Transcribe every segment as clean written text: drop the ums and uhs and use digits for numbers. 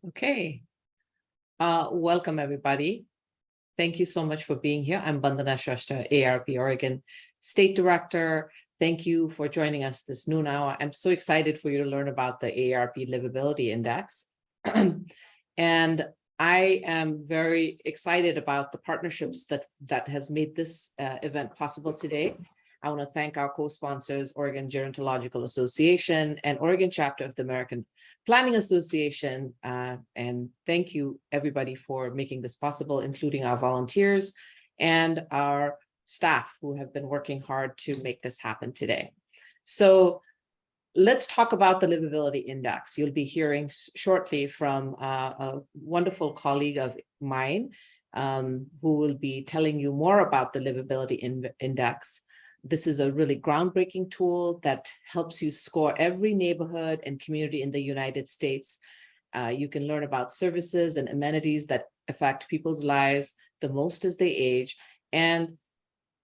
Okay. Welcome, everybody. Thank you so much for being here. I'm Bandana Shrestha, AARP Oregon State Director. Thank you for joining us this noon hour. I'm so excited for you to learn about the AARP Livability Index. And I am very excited about the partnerships that has made this event possible today. I want to thank our co-sponsors, Oregon Gerontological Association and Oregon chapter of the American Planning Association. And thank you, everybody, for making this possible, including our volunteers and our staff who have been working hard to make this happen today. So let's talk about the Livability Index. You'll be hearing shortly from a wonderful colleague of mine who will be telling you more about the Livability Index. This is a really groundbreaking tool that helps you score every neighborhood and community in the United States. You can learn about services and amenities that affect people's lives the most as they age. And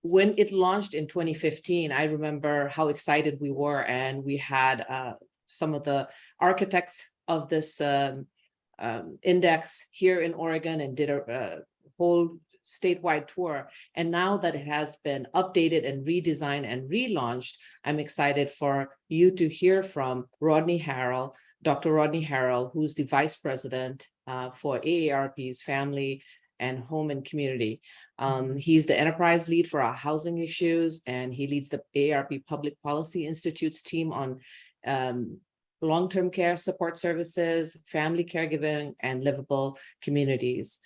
when it launched in 2015, I remember how excited we were, and we had some of the architects of this index here in Oregon and did a whole statewide tour. And now that it has been updated and redesigned and relaunched, I'm excited for you to hear from Rodney Harrell, Dr. Rodney Harrell, who's the Vice President for AARP's Family and Home and Community. He's the enterprise lead for our housing issues, and he leads the AARP Public Policy Institute's team on long-term care support services, family caregiving, and livable communities.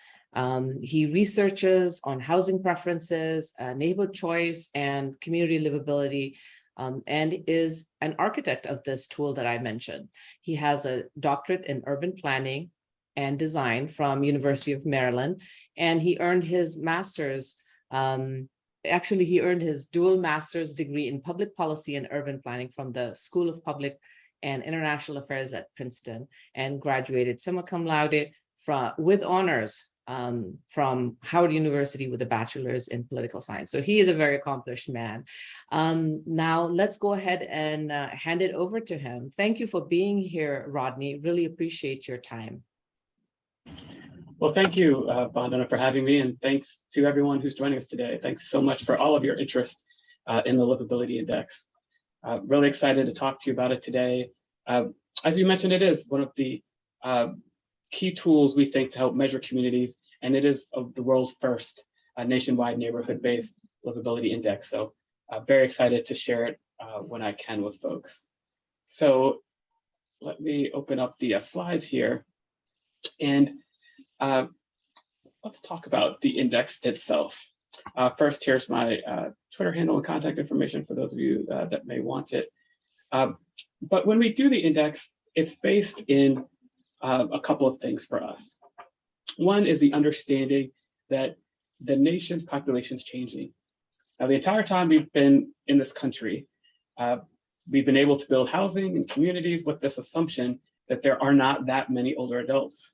He researches on housing preferences, neighborhood choice, and community livability, and is an architect of this tool that I mentioned. He has a doctorate in urban planning and design from University of Maryland, and he earned his master's. Actually, he earned his dual master's degree in public policy and urban planning from the School of Public and International Affairs at Princeton, and graduated summa cum laude with honors from Howard University with a bachelor's in political science. So he is a very accomplished man. Now let's go ahead and hand it over to him. Thank you for being here, Rodney. Really appreciate your time. Well, thank you, Vandana, for having me, and thanks to everyone who's joining us today. Thanks so much for all of your interest in the Livability Index. Really excited to talk to you about it today. As you mentioned, it is one of the key tools we think to help measure communities, and it is the world's first nationwide neighborhood-based livability index. So very excited to share it when I can with folks. So let me open up the slides here, and let's talk about the index itself. First, here's my Twitter handle and contact information for those of you that may want it. But when we do the index, it's based in a couple of things for us. One is the understanding that the nation's population is changing. Now, the entire time we've been in this country, we've been able to build housing and communities with this assumption that there are not that many older adults.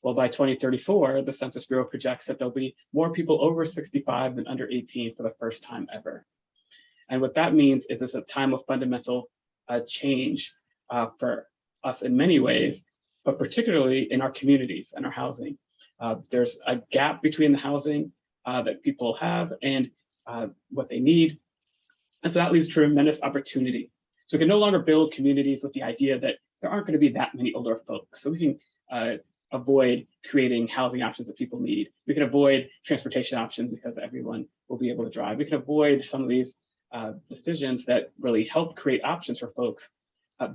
Well, by 2034, the Census Bureau projects that there'll be more people over 65 than under 18 for the first time ever. And what that means is it's a time of fundamental change for us in many ways, but particularly in our communities and our housing. There's a gap between the housing that people have and what they need. And so that leaves tremendous opportunity. So we can no longer build communities with the idea that there aren't going to be that many older folks. So we can avoid creating housing options that people need. We can avoid transportation options because everyone will be able to drive. We can avoid some of these decisions that really help create options for folks.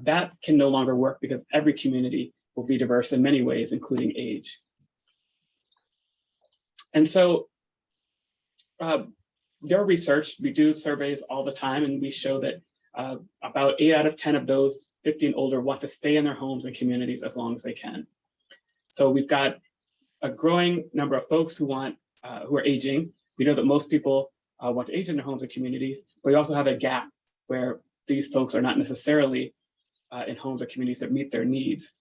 That can no longer work because every community will be diverse in many ways, including age. And so their research, we do surveys all the time, and we show that about 8 out of 10 of those 50 and older want to stay in their homes and communities as long as they can. So we've got a growing number of folks who are aging. We know that most people want to age in their homes and communities, but we also have a gap where these folks are not necessarily in homes or communities that meet their needs.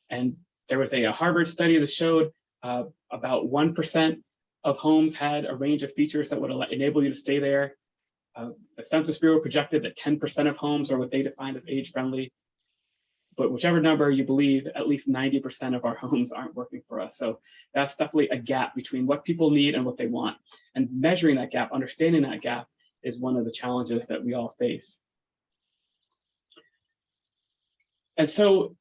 And there was a Harvard study that showed about 1% of homes had a range of features that would enable you to stay there. The Census Bureau projected that 10% of homes are what they defined as age-friendly. but whichever number you believe, at least 90% of our homes aren't working for us. So that's definitely a gap between what people need and what they want. And measuring that gap, understanding that gap, is one of the challenges that we all face. And so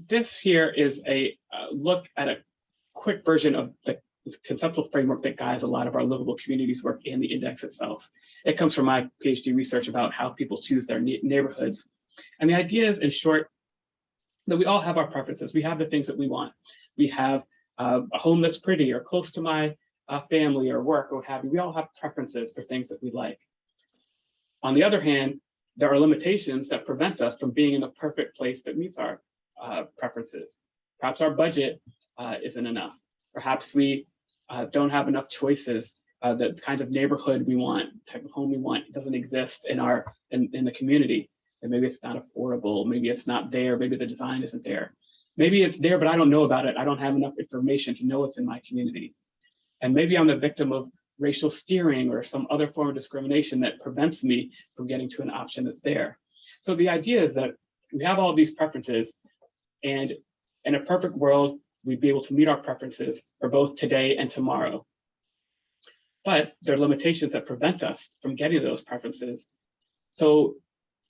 this here is a look at a quick version of the conceptual framework that guides a lot of our livable communities work and the index itself. It comes from my PhD research about how people choose their neighborhoods. And the idea is, in short, that we all have our preferences. We have the things that we want. We have a home that's pretty or close to my family or work or what have you. We all have preferences for things that we like. On the other hand, there are limitations that prevent us from being in a perfect place that meets our preferences. Perhaps our budget isn't enough. Perhaps we don't have enough choices. The kind of neighborhood we want, type of home we want, doesn't exist in the community. And maybe it's not affordable. Maybe it's not there. Maybe the design isn't there. Maybe it's there, but I don't know about it. I don't have enough information to know it's in my community. And maybe I'm the victim of racial steering or some other form of discrimination that prevents me from getting to an option that's there. So the idea is that we have all these preferences, and in a perfect world, we'd be able to meet our preferences for both today and tomorrow. But there are limitations that prevent us from getting those preferences. So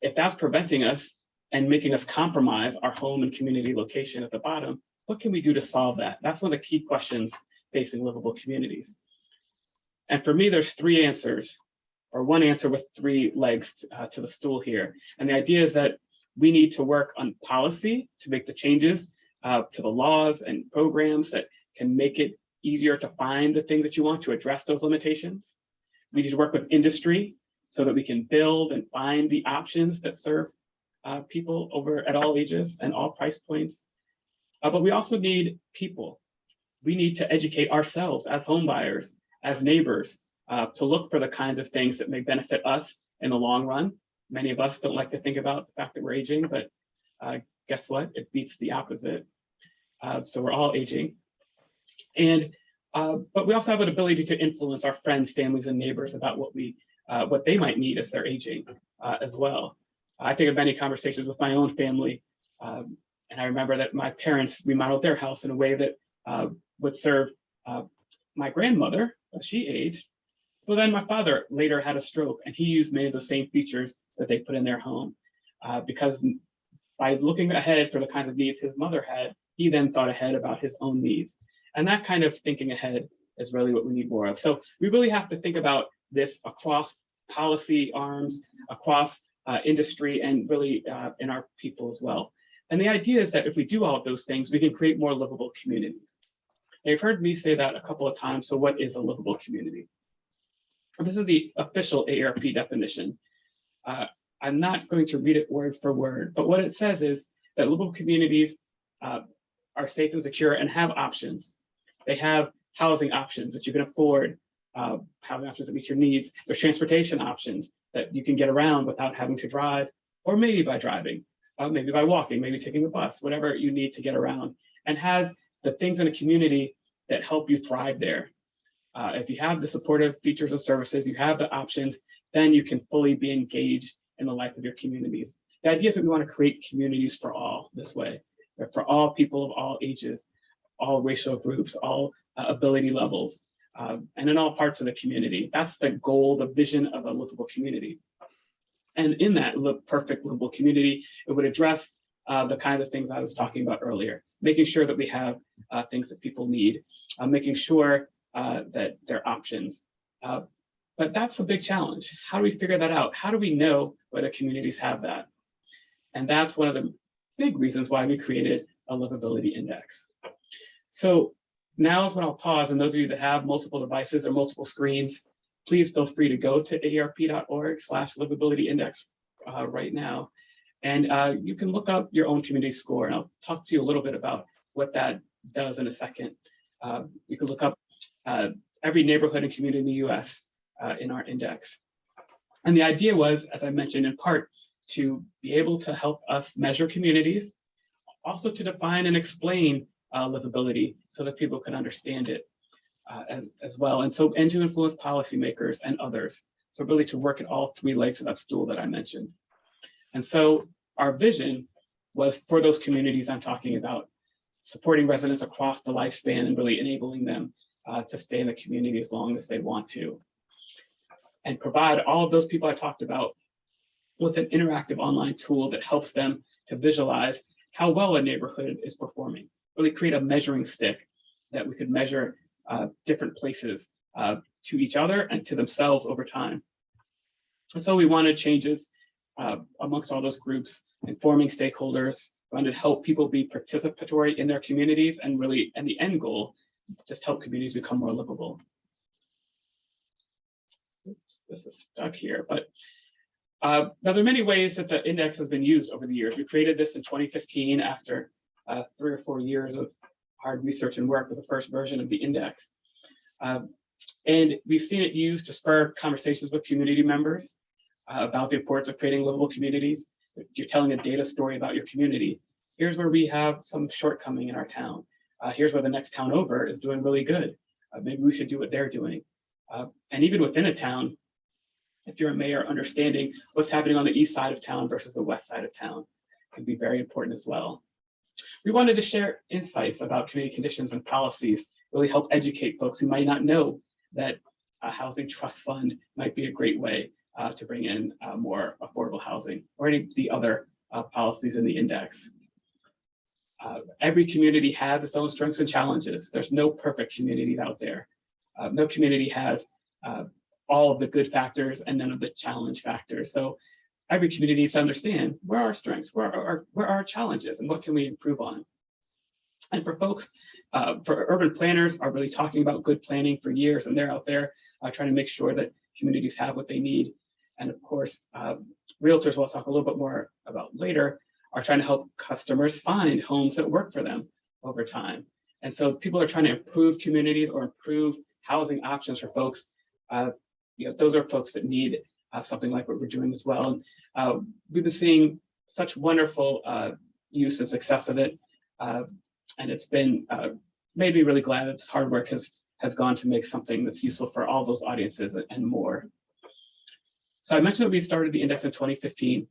if that's preventing us and making us compromise our home and community location at the bottom, what can we do to solve that? That's one of the key questions facing livable communities. And for me, there's three answers, or one answer with three legs to the stool here. And the idea is that we need to work on policy to make the changes to the laws and programs that can make it easier to find the things that you want to address those limitations. We need to work with industry so that we can build and find the options that serve people over at all ages and all price points. But we also need people. We need to educate ourselves as home buyers, as neighbors, to look for the kinds of things that may benefit us in the long run. Many of us don't like to think about the fact that we're aging, but guess what? It beats the opposite. So we're all aging. And but we also have an ability to influence our friends, families, and neighbors about what they might need as they're aging as well. I think of many conversations with my own family, and I remember that my parents remodeled their house in a way that would serve my grandmother as she aged. But then my father later had a stroke, and he used many of the same features that they put in their home, because by looking ahead for the kind of needs his mother had, he then thought ahead about his own needs. And that kind of thinking ahead is really what we need more of. So we really have to think about this across policy arms, across industry, and really in our people as well. And the idea is that if we do all of those things, we can create more livable communities. Now, you've heard me say that a couple of times. So what is a livable community? This is the official AARP definition. I'm not going to read it word for word, but what it says is that livable communities are safe and secure and have options. They have housing options that you can afford, housing options that meet your needs. There's transportation options that you can get around without having to drive, or maybe by driving, maybe by walking, maybe taking a bus, whatever you need to get around, and has the things in a community that help you thrive there. If you have the supportive features and services, you have the options, then you can fully be engaged in the life of your communities. The idea is that we want to create communities for all this way, for all people of all ages, all racial groups, all ability levels, and in all parts of the community. That's the goal, the vision of a livable community. And in that perfect livable community, it would address the kind of things I was talking about earlier, making sure that we have things that people need, making sure that there are options. But that's a big challenge. How do we figure that out? How do we know whether communities have that? And that's one of the big reasons why we created a livability index. So now is when I'll pause, and those of you that have multiple devices or multiple screens, please feel free to go to aarp.org/livability index right now. And you can look up your own community score, and I'll talk to you a little bit about what that does in a second. You can look up every neighborhood and community in the US in our index. And the idea was, as I mentioned, in part, to be able to help us measure communities, also to define and explain livability so that people can understand it as well. And to influence policymakers and others. So really to work at all three legs of that stool that I mentioned. And so our vision was for those communities I'm talking about, supporting residents across the lifespan and really enabling them to stay in the community as long as they want to. And provide all of those people I talked about with an interactive online tool that helps them to visualize how well a neighborhood is performing. Really create a measuring stick that we could measure different places to each other and to themselves over time. And so we wanted changes amongst all those groups, informing stakeholders, wanted to help people be participatory in their communities, and really, and the end goal, just help communities become more livable. Oops, this is stuck here, but now there are many ways that the index has been used over the years. We created this in 2015 after 3 or 4 years of hard research and work with the first version of the index. And we've seen it used to spur conversations with community members about the importance of creating livable communities. If you're telling a data story about your community, here's where we have some shortcoming in our town. Here's where the next town over is doing really good. Maybe we should do what they're doing. And even within a town, if you're a mayor, understanding what's happening on the east side of town versus the west side of town can be very important as well. We wanted to share insights about community conditions and policies, really help educate folks who might not know that a housing trust fund might be a great way to bring in more affordable housing, or any of the other policies in the index. Every community has its own strengths and challenges. There's no perfect community out there. No community has all of the good factors and none of the challenge factors. So every community needs to understand where are our strengths, where are our challenges, and what can we improve on. And for folks, for urban planners are really talking about good planning for years, and they're out there trying to make sure that communities have what they need. And of course, realtors, we'll talk a little bit more about later, are trying to help customers find homes that work for them over time. And so people are trying to improve communities or improve housing options for folks. Those are folks that need something like what we're doing as well. And we've been seeing such wonderful use and success of it. And it's been made me really glad that this hard work has gone to make something that's useful for all those audiences and more. So I mentioned that we started the index in 2015.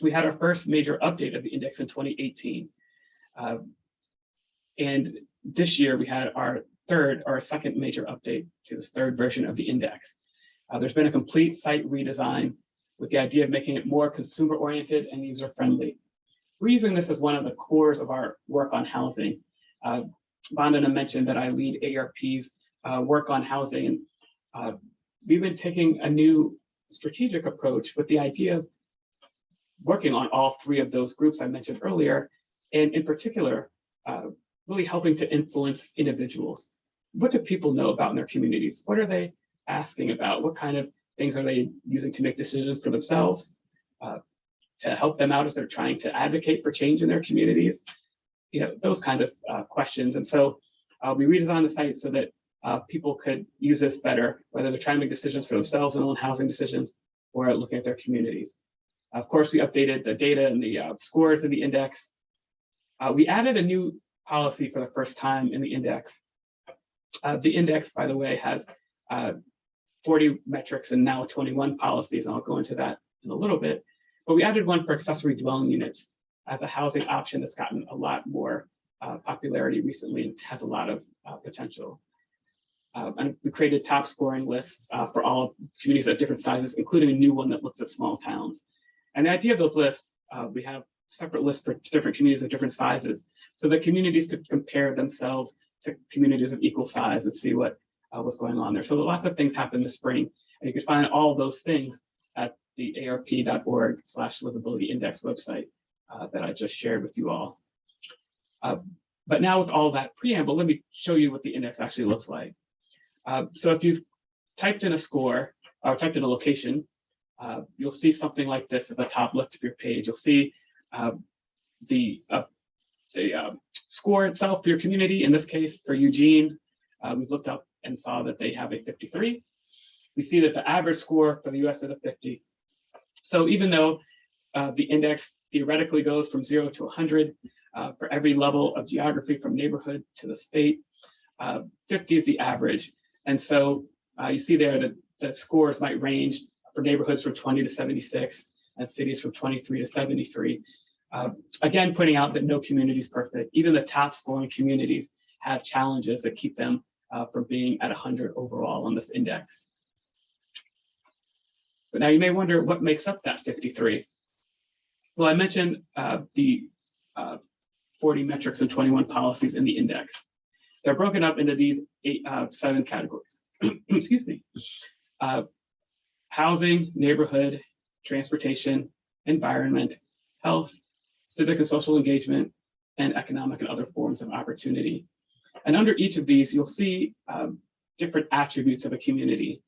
We had our first major update of the index in 2018. And this year we had our second major update to this third version of the index. There's been a complete site redesign with the idea of making it more consumer-oriented and user-friendly. We're using this as one of the cores of our work on housing. Vandana mentioned that I lead AARP's work on housing, and we've been taking a new strategic approach with the idea of working on all three of those groups I mentioned earlier, and in particular, really helping to influence individuals. What do people know about in their communities? What are they asking about? What kind of things are they using to make decisions for themselves, to help them out as they're trying to advocate for change in their communities? Those kinds of questions. And so we redesigned the site so that people could use this better, whether they're trying to make decisions for themselves and own housing decisions, or looking at their communities. Of course, we updated the data and the scores of the index. We added a new policy for the first time in the index. The index, by the way, has 40 metrics and now 21 policies, and I'll go into that in a little bit. But we added one for accessory dwelling units as a housing option that's gotten a lot more popularity recently and has a lot of potential. And we created top scoring lists for all communities at different sizes, including a new one that looks at small towns. And the idea of those lists, we have separate lists for different communities of different sizes, so that communities could compare themselves to communities of equal size and see what was going on there. So lots of things happened this spring, and you can find all those things at the aarp.org/livability index website that I just shared with you all. But now with all that preamble, let me show you what the index actually looks like. So if you've typed in a score or typed in a location, you'll see something like this at the top left of your page. You'll see the score itself for your community. In this case, for Eugene, we've looked up and saw that they have a 53. We see that the average score for the US is a 50. So even though the index theoretically goes from 0 to 100 for every level of geography from neighborhood to the state, 50 is the average. And so you see there that the scores might range for neighborhoods from 20 to 76 and cities from 23 to 73. Again, pointing out that no community is perfect. Even the top scoring communities have challenges that keep them from being at 100 overall on this index. But now you may wonder what makes up that 53. Well, I mentioned the 40 metrics and 21 policies in the index. They're broken up into these 7 categories. Excuse me. Housing, neighborhood, transportation, environment, health, civic and social engagement, and economic and other forms of opportunity. And under each of these, you'll see different attributes of a community.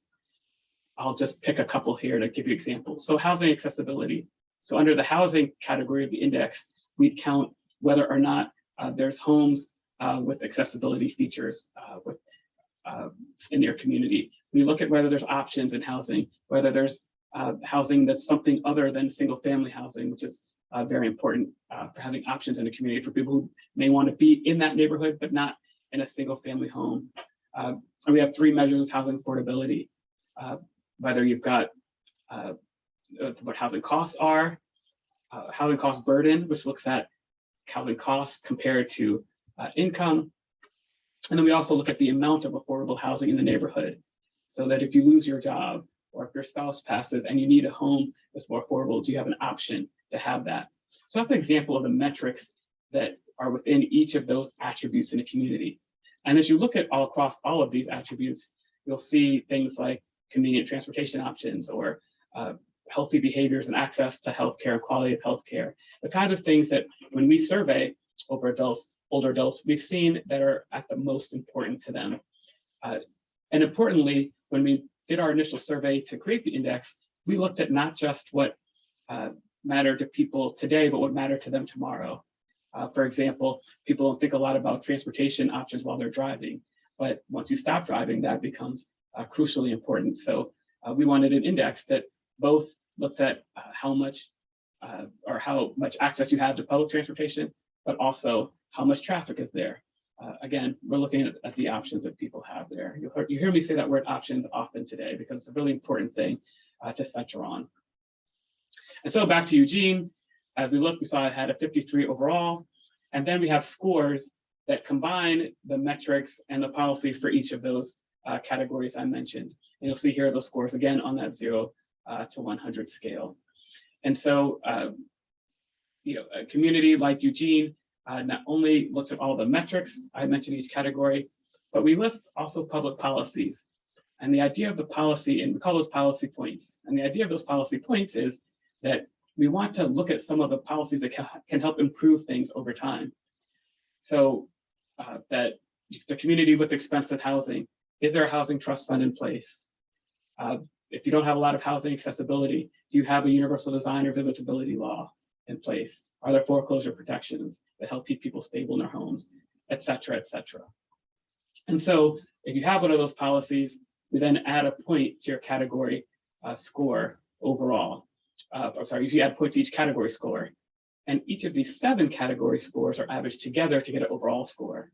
I'll just pick a couple here to give you examples. So housing accessibility. So under the housing category of the index, we'd count whether or not there's homes with accessibility features in their community. We look at whether there's options in housing, whether there's housing that's something other than single family housing, which is very important for having options in a community for people who may want to be in that neighborhood, but not in a single family home. And we have 3 measures of housing affordability, whether you've got what housing costs are, housing cost burden, which looks at housing costs compared to income. And then we also look at the amount of affordable housing in the neighborhood, so that if you lose your job or if your spouse passes and you need a home that's more affordable, do you have an option to have that? So that's an example of the metrics that are within each of those attributes in a community. And as you look at all across all of these attributes, you'll see things like convenient transportation options or healthy behaviors and access to healthcare and quality of healthcare, the kind of things that when we survey older adults, we've seen that are at the most important to them. And importantly, when we did our initial survey to create the index, we looked at not just what mattered to people today, but what mattered to them tomorrow. For example, people don't think a lot about transportation options while they're driving, but once you stop driving, that becomes crucially important. So we wanted an index that both looks at how much access you have to public transportation, but also how much traffic is there. Again, we're looking at the options that people have there. You hear me say that word options often today because it's a really important thing to center on. And so back to Eugene, as we look, we saw it had a 53 overall, and then we have scores that combine the metrics and the policies for each of those categories I mentioned. And you'll see here those scores again on that 0 to 100 scale. And so, a community like Eugene not only looks at all the metrics I mentioned each category, but we list also public policies. And the idea of the policy, and we call those policy points. And the idea of those policy points is that we want to look at some of the policies that can help improve things over time. So that the community with expensive housing, is there a housing trust fund in place? If you don't have a lot of housing accessibility, do you have a universal design or visitability law in place? Are there foreclosure protections that help keep people stable in their homes, et cetera, et cetera? And so if you have one of those policies, we then add a point to your category score overall. If you add a point to each category score, and each of these 7 category scores are averaged together to get an overall score.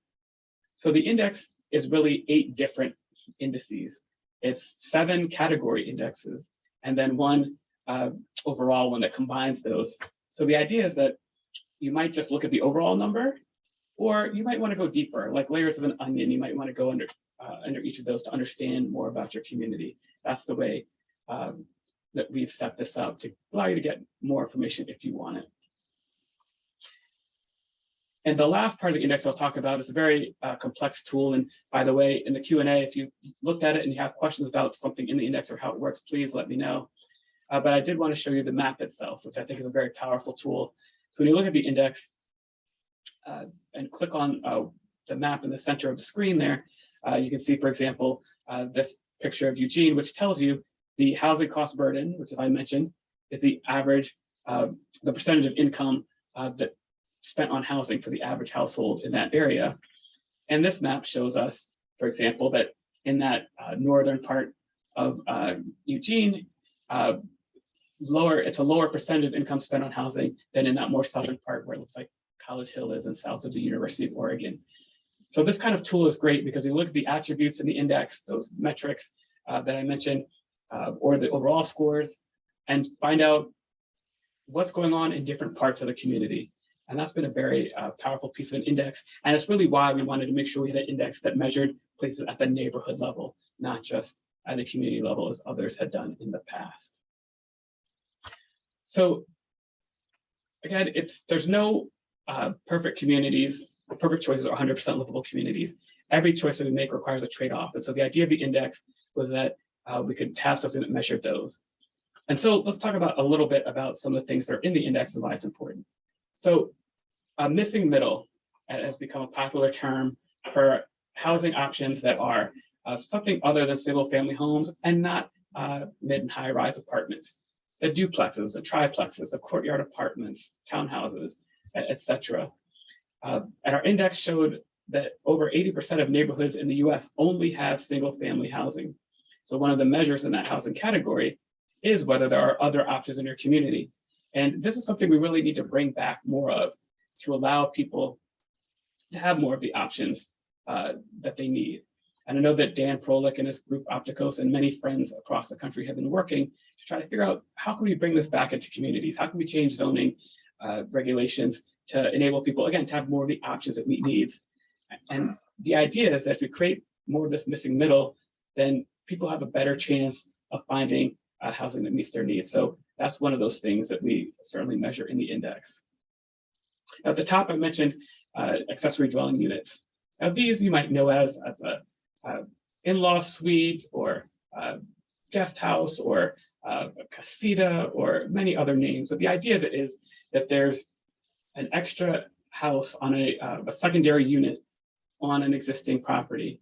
So the index is really 8 different indices. It's 7 category indexes, and then 1 overall one that combines those. So the idea is that you might just look at the overall number, or you might want to go deeper, like layers of an onion. You might want to go under each of those to understand more about your community. That's the way that we've set this up to allow you to get more information if you want it. And the last part of the index I'll talk about is a very complex tool. And by the way, in the Q&A, if you looked at it and you have questions about something in the index or how it works, please let me know. But I did want to show you the map itself, which I think is a very powerful tool. So when you look at the index and click on the map in the center of the screen there, you can see, for example, this picture of Eugene, which tells you the housing cost burden, which, as I mentioned, is the average, the percentage of income that spent on housing for the average household in that area. And this map shows us, for example, that in that northern part of Eugene, it's a lower percentage of income spent on housing than in that more southern part where it looks like College Hill is and south of the University of Oregon. So this kind of tool is great because you look at the attributes in the index, those metrics that I mentioned, or the overall scores, and find out what's going on in different parts of the community. And that's been a very powerful piece of an index. And it's really why we wanted to make sure we had an index that measured places at the neighborhood level, not just at the community level as others had done in the past. So again, there's no perfect communities, perfect choices or 100% livable communities. Every choice that we make requires a trade-off. And so the idea of the index was that we could have something that measured those. And so let's talk about a little bit about some of the things that are in the index and why it's important. So missing middle has become a popular term for housing options that are something other than single family homes and not mid and high rise apartments. The duplexes, the triplexes, the courtyard apartments, townhouses, etc. And our index showed that over 80% of neighborhoods in the US only have single family housing. So one of the measures in that housing category is whether there are other options in your community. And this is something we really need to bring back more of to allow people to have more of the options that they need. And I know that Dan Prolik and his group Opticos and many friends across the country have been working to try to figure out how can we bring this back into communities? How can we change zoning regulations to enable people, again, to have more of the options that meet needs? And the idea is that if we create more of this missing middle, then people have a better chance of finding housing that meets their needs. So that's one of those things that we certainly measure in the index. At the top, I mentioned accessory dwelling units. Now, these you might know as a in-law suite or guest house or a casita or many other names. But the idea of it is that there's an extra house on a secondary unit on an existing property.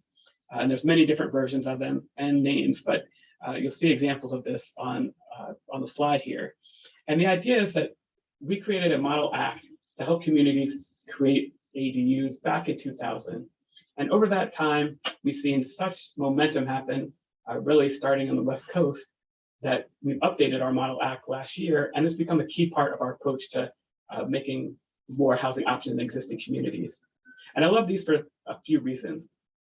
And there's many different versions of them and names, but you'll see examples of this on the slide here. And the idea is that we created a model act to help communities create ADUs back in 2000. And over that time, we've seen such momentum happen, really starting on the West Coast, that we've updated our model act last year, and it's become a key part of our approach to making more housing options in existing communities. And I love these for a few reasons.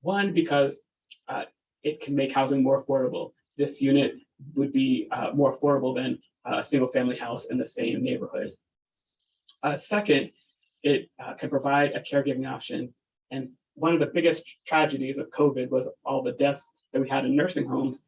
One, because it can make housing more affordable. This unit would be more affordable than a single family house in the same neighborhood. Second, it can provide a caregiving option. And one of the biggest tragedies of COVID was all the deaths that we had in nursing homes.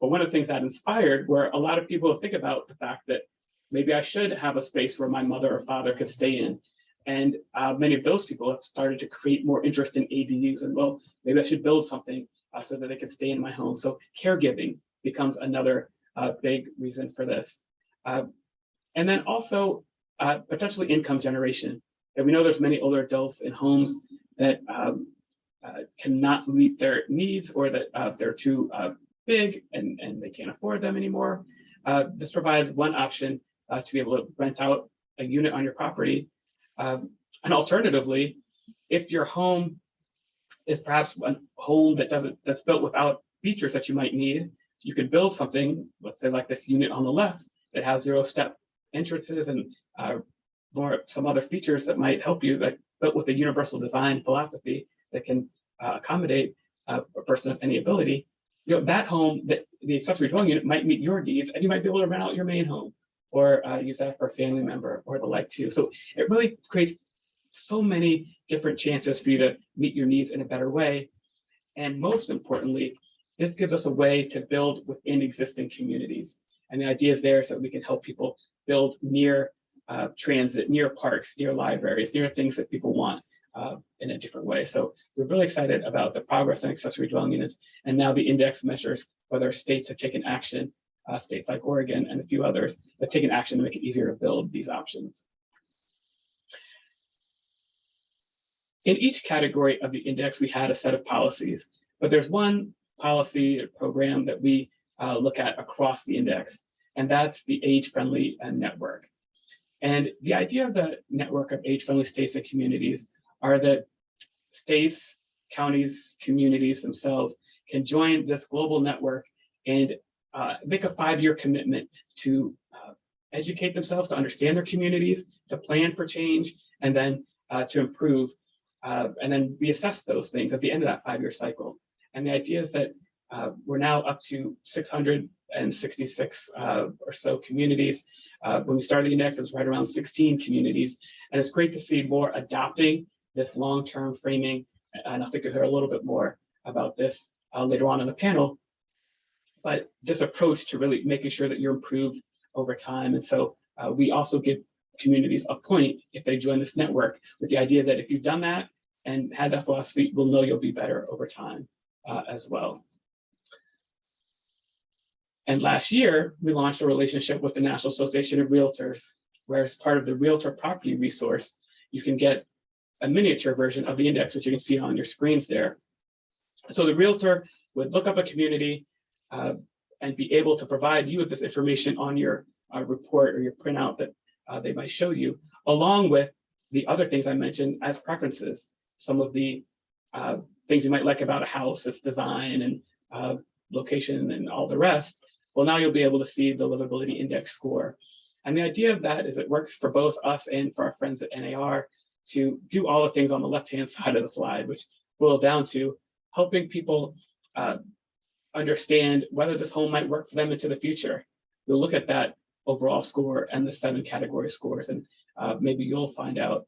But one of the things that inspired were a lot of people to think about the fact that maybe I should have a space where my mother or father could stay in. And many of those people have started to create more interest in ADUs and, well, maybe I should build something so that they could stay in my home. So caregiving becomes another big reason for this. And then also potentially income generation. And we know there's many older adults in homes that cannot meet their needs or that they're too big and they can't afford them anymore. This provides one option to be able to rent out a unit on your property. And alternatively, if your home is perhaps a home that's built without features that you might need, you could build something, let's say like this unit on the left, that has 0-step entrances and some other features that might help you, like built with a universal design philosophy that can accommodate a person of any ability. You know, that home, the accessory dwelling unit might meet your needs, and you might be able to rent out your main home or use that for a family member or the like too. So it really creates so many different chances for you to meet your needs in a better way. And most importantly, this gives us a way to build within existing communities. And the idea is there is that we can help people build near transit, near parks, near libraries, near things that people want in a different way. So we're really excited about the progress in accessory dwelling units. And now the index measures whether states have taken action, states like Oregon and a few others, have taken action to make it easier to build these options. In each category of the index, we had a set of policies, but there's one policy or program that we look at across the index, and that's the age-friendly network. And the idea of the network of age-friendly states and communities are that states, counties, communities themselves can join this global network and make a 5-year commitment to educate themselves, to understand their communities, to plan for change, and then to improve, and then reassess those things at the end of that 5-year cycle. And the idea is that we're now up to 666 or so communities When we started the index, it was right around 16 communities. And it's great to see more adopting this long-term framing. And I think you'll hear a little bit more about this later on in the panel. But this approach to really making sure that you're improved over time. And so we also give communities a point if they join this network, with the idea that if you've done that and had that philosophy, we'll know you'll be better over time as well. And last year, we launched a relationship with the National Association of Realtors, where as part of the Realtor Property Resource, you can get a miniature version of the index, which you can see on your screens there. So the realtor would look up a community and be able to provide you with this information on your report or your printout that they might show you, along with the other things I mentioned as preferences. Some of the things you might like about a house, its design and location and all the rest. Well, now you'll be able to see the Livability Index score. And the idea of that is it works for both us and for our friends at NAR to do all the things on the left-hand side of the slide, which boil down to helping people understand whether this home might work for them into the future. We'll look at that overall score and the 7 category scores, and maybe you'll find out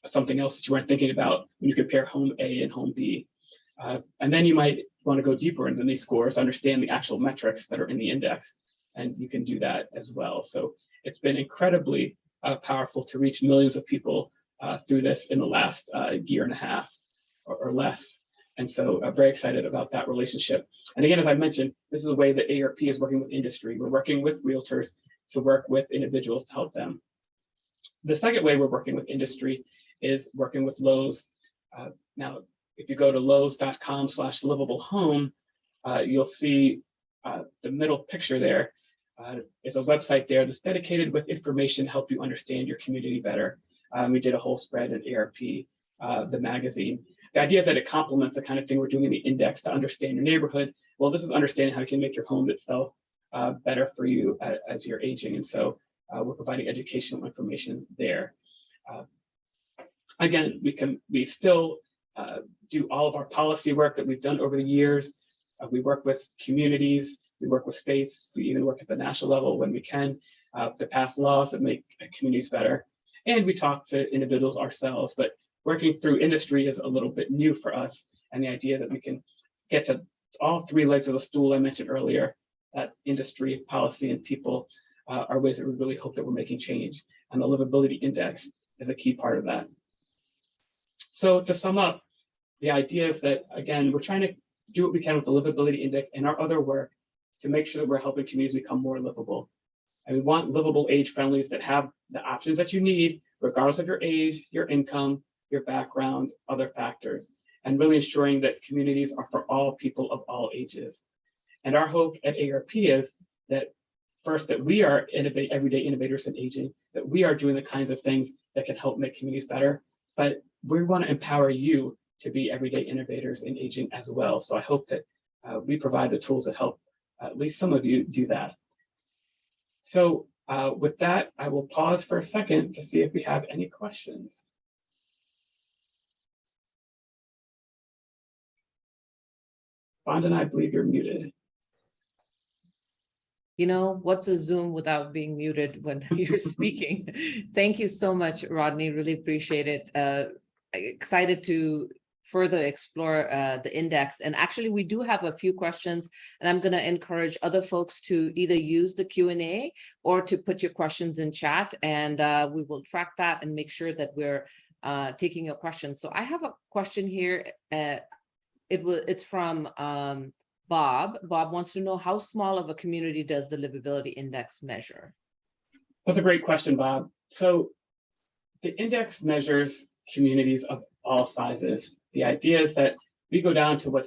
something else that you weren't thinking about when you compare home A and home B. And then you might want to go deeper into these scores, understand the actual metrics that are in the index, and you can do that as well. So it's been incredibly powerful to reach millions of people through this in the last year and a half or less. And so I'm very excited about that relationship. And again, as I mentioned, this is a way that AARP is working with industry. We're working with realtors to work with individuals to help them. The second way we're working with industry is working with Lowe's. Now, if you go to lowes.com/livablehome, you'll see the middle picture there is a website there that's dedicated with information to help you understand your community better. We did a whole spread in AARP, the magazine. The idea is that it complements the kind of thing we're doing in the index to understand your neighborhood. Well, this is understanding how you can make your home itself better for you as you're aging. And so we're providing educational information there. Again, we still do all of our policy work that we've done over the years. We work with communities, we work with states, we even work at the national level when we can to pass laws that make communities better. And we talk to individuals ourselves, but working through industry is a little bit new for us. And the idea that we can get to all 3 legs of the stool I mentioned earlier, that industry, policy, and people are ways that we really hope that we're making change. And the Livability Index is a key part of that. So to sum up, the idea is that, again, we're trying to do what we can with the Livability Index and our other work to make sure that we're helping communities become more livable. And we want livable age-friendlies that have the options that you need, regardless of your age, your income, your background, other factors, and really ensuring that communities are for all people of all ages. And our hope at AARP is that, first, that we are everyday innovators in aging, that we are doing the kinds of things that can help make communities better, but we want to empower you to be everyday innovators in aging as well. So I hope that we provide the tools that help at least some of you do that. So with that, I will pause for a second to see if we have any questions. Bond, I believe you're muted. You know, what's a Zoom without being muted when you're speaking? Thank you so much, Rodney. Really appreciate it. Excited to further explore the index. And actually, we do have a few questions, and I'm going to encourage other folks to either use the Q&A or to put your questions in chat, and we will track that and make sure that we're taking your questions. So I have a question here. It's from Bob. Bob wants to know, how small of a community does the Livability Index measure? That's a great question, Bob. So the index measures communities of all sizes. The idea is that we go down to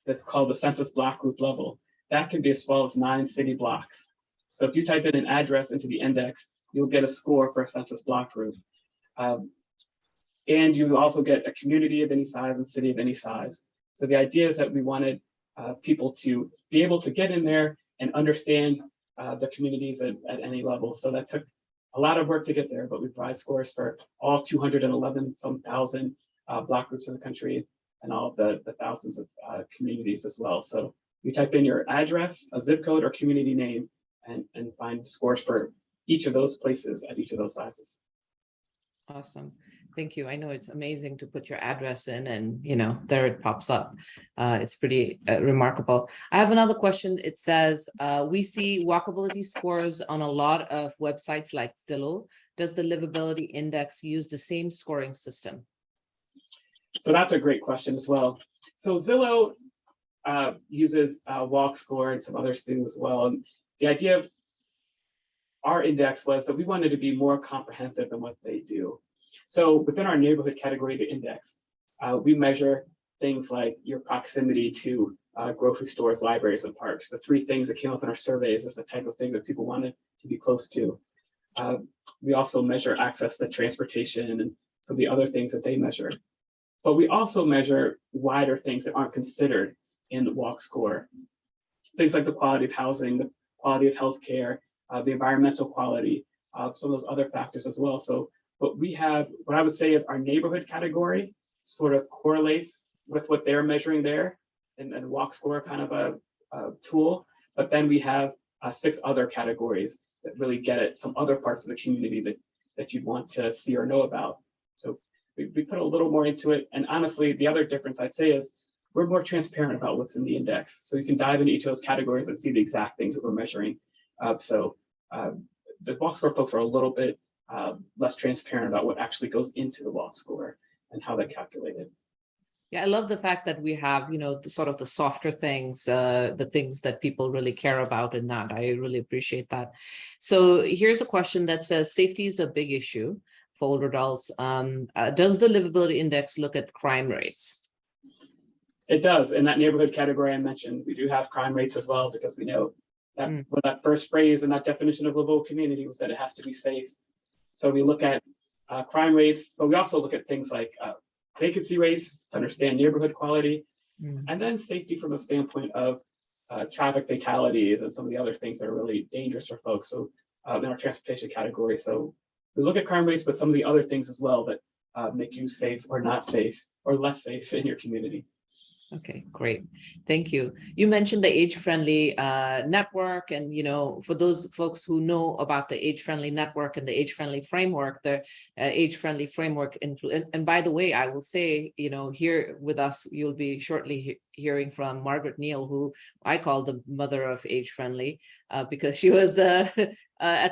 that's called the census block group level. That can be as small as 9 city blocks. So if you type in an address into the index, you'll get a score for a census block group. And you also get a community of any size and city of any size. So the idea is that we wanted people to be able to get in there and understand the communities at any level. So that took a lot of work to get there, but we provide scores for all 211 some thousand block groups in the country and all of the thousands of communities as well. So you type in your address, a zip code, or community name, and find scores for each of those places at each of those sizes. Awesome. Thank you. I know it's amazing to put your address in and, there it pops up. It's pretty remarkable. I have another question. It says, we see walkability scores on a lot of websites like Zillow. Does the Livability Index use the same scoring system? So that's a great question as well. So Zillow uses Walk Score and some others do as well. And the idea of our index was that we wanted to be more comprehensive than what they do. So within our neighborhood category, the index, we measure things like your proximity to grocery stores, libraries, and parks. The three things that came up in our surveys is the type of things that people wanted to be close to. We also measure access to transportation and some of the other things that they measure. But we also measure wider things that aren't considered in the Walk Score. Things like the quality of housing, the quality of healthcare, the environmental quality, some of those other factors as well. So what we have, what I would say is our neighborhood category sort of correlates with what they're measuring there, and Walk Score kind of a tool. But then we have 6 other categories that really get at some other parts of the community that you'd want to see or know about. So we put a little more into it. And honestly, the other difference I'd say is we're more transparent about what's in the index. So you can dive into each of those categories and see the exact things that we're measuring. The Walk Score folks are a little bit less transparent about what actually goes into the Walk Score and how they calculate it. Yeah, I love the fact that we have, the sort of the softer things, the things that people really care about in that. I really appreciate that. So here's a question that says, safety is a big issue for older adults. Does the Livability Index look at crime rates? It does. In that neighborhood category I mentioned, we do have crime rates as well, because we know that that first phrase in that definition of livable community was that it has to be safe. So we look at crime rates, but we also look at things like vacancy rates to understand neighborhood quality, and then safety from a standpoint of traffic fatalities and some of the other things that are really dangerous for folks. So in our transportation category, so we look at crime rates, but some of the other things as well that make you safe or not safe or less safe in your community. Okay, great. Thank you. You mentioned the age-friendly network, and for those folks who know about the age-friendly network and the age-friendly framework, the age-friendly framework. And by the way, I will say, here with us, you'll be shortly hearing from Margaret Neal, who I call the mother of age-friendly, because she was at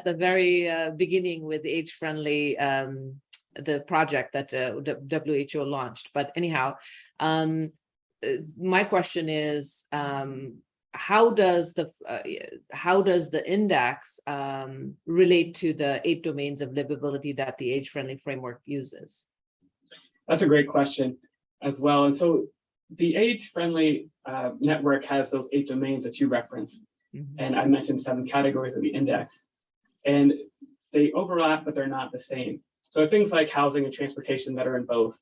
the very beginning with age-friendly, the project that WHO launched. But anyhow, my question is, how does the index relate to the 8 domains of livability that the age-friendly framework uses? That's a great question as well. And so the age-friendly network has those 8 domains that you referenced, and I mentioned 7 categories of the index, and they overlap, but they're not the same. So things like housing and transportation that are in both,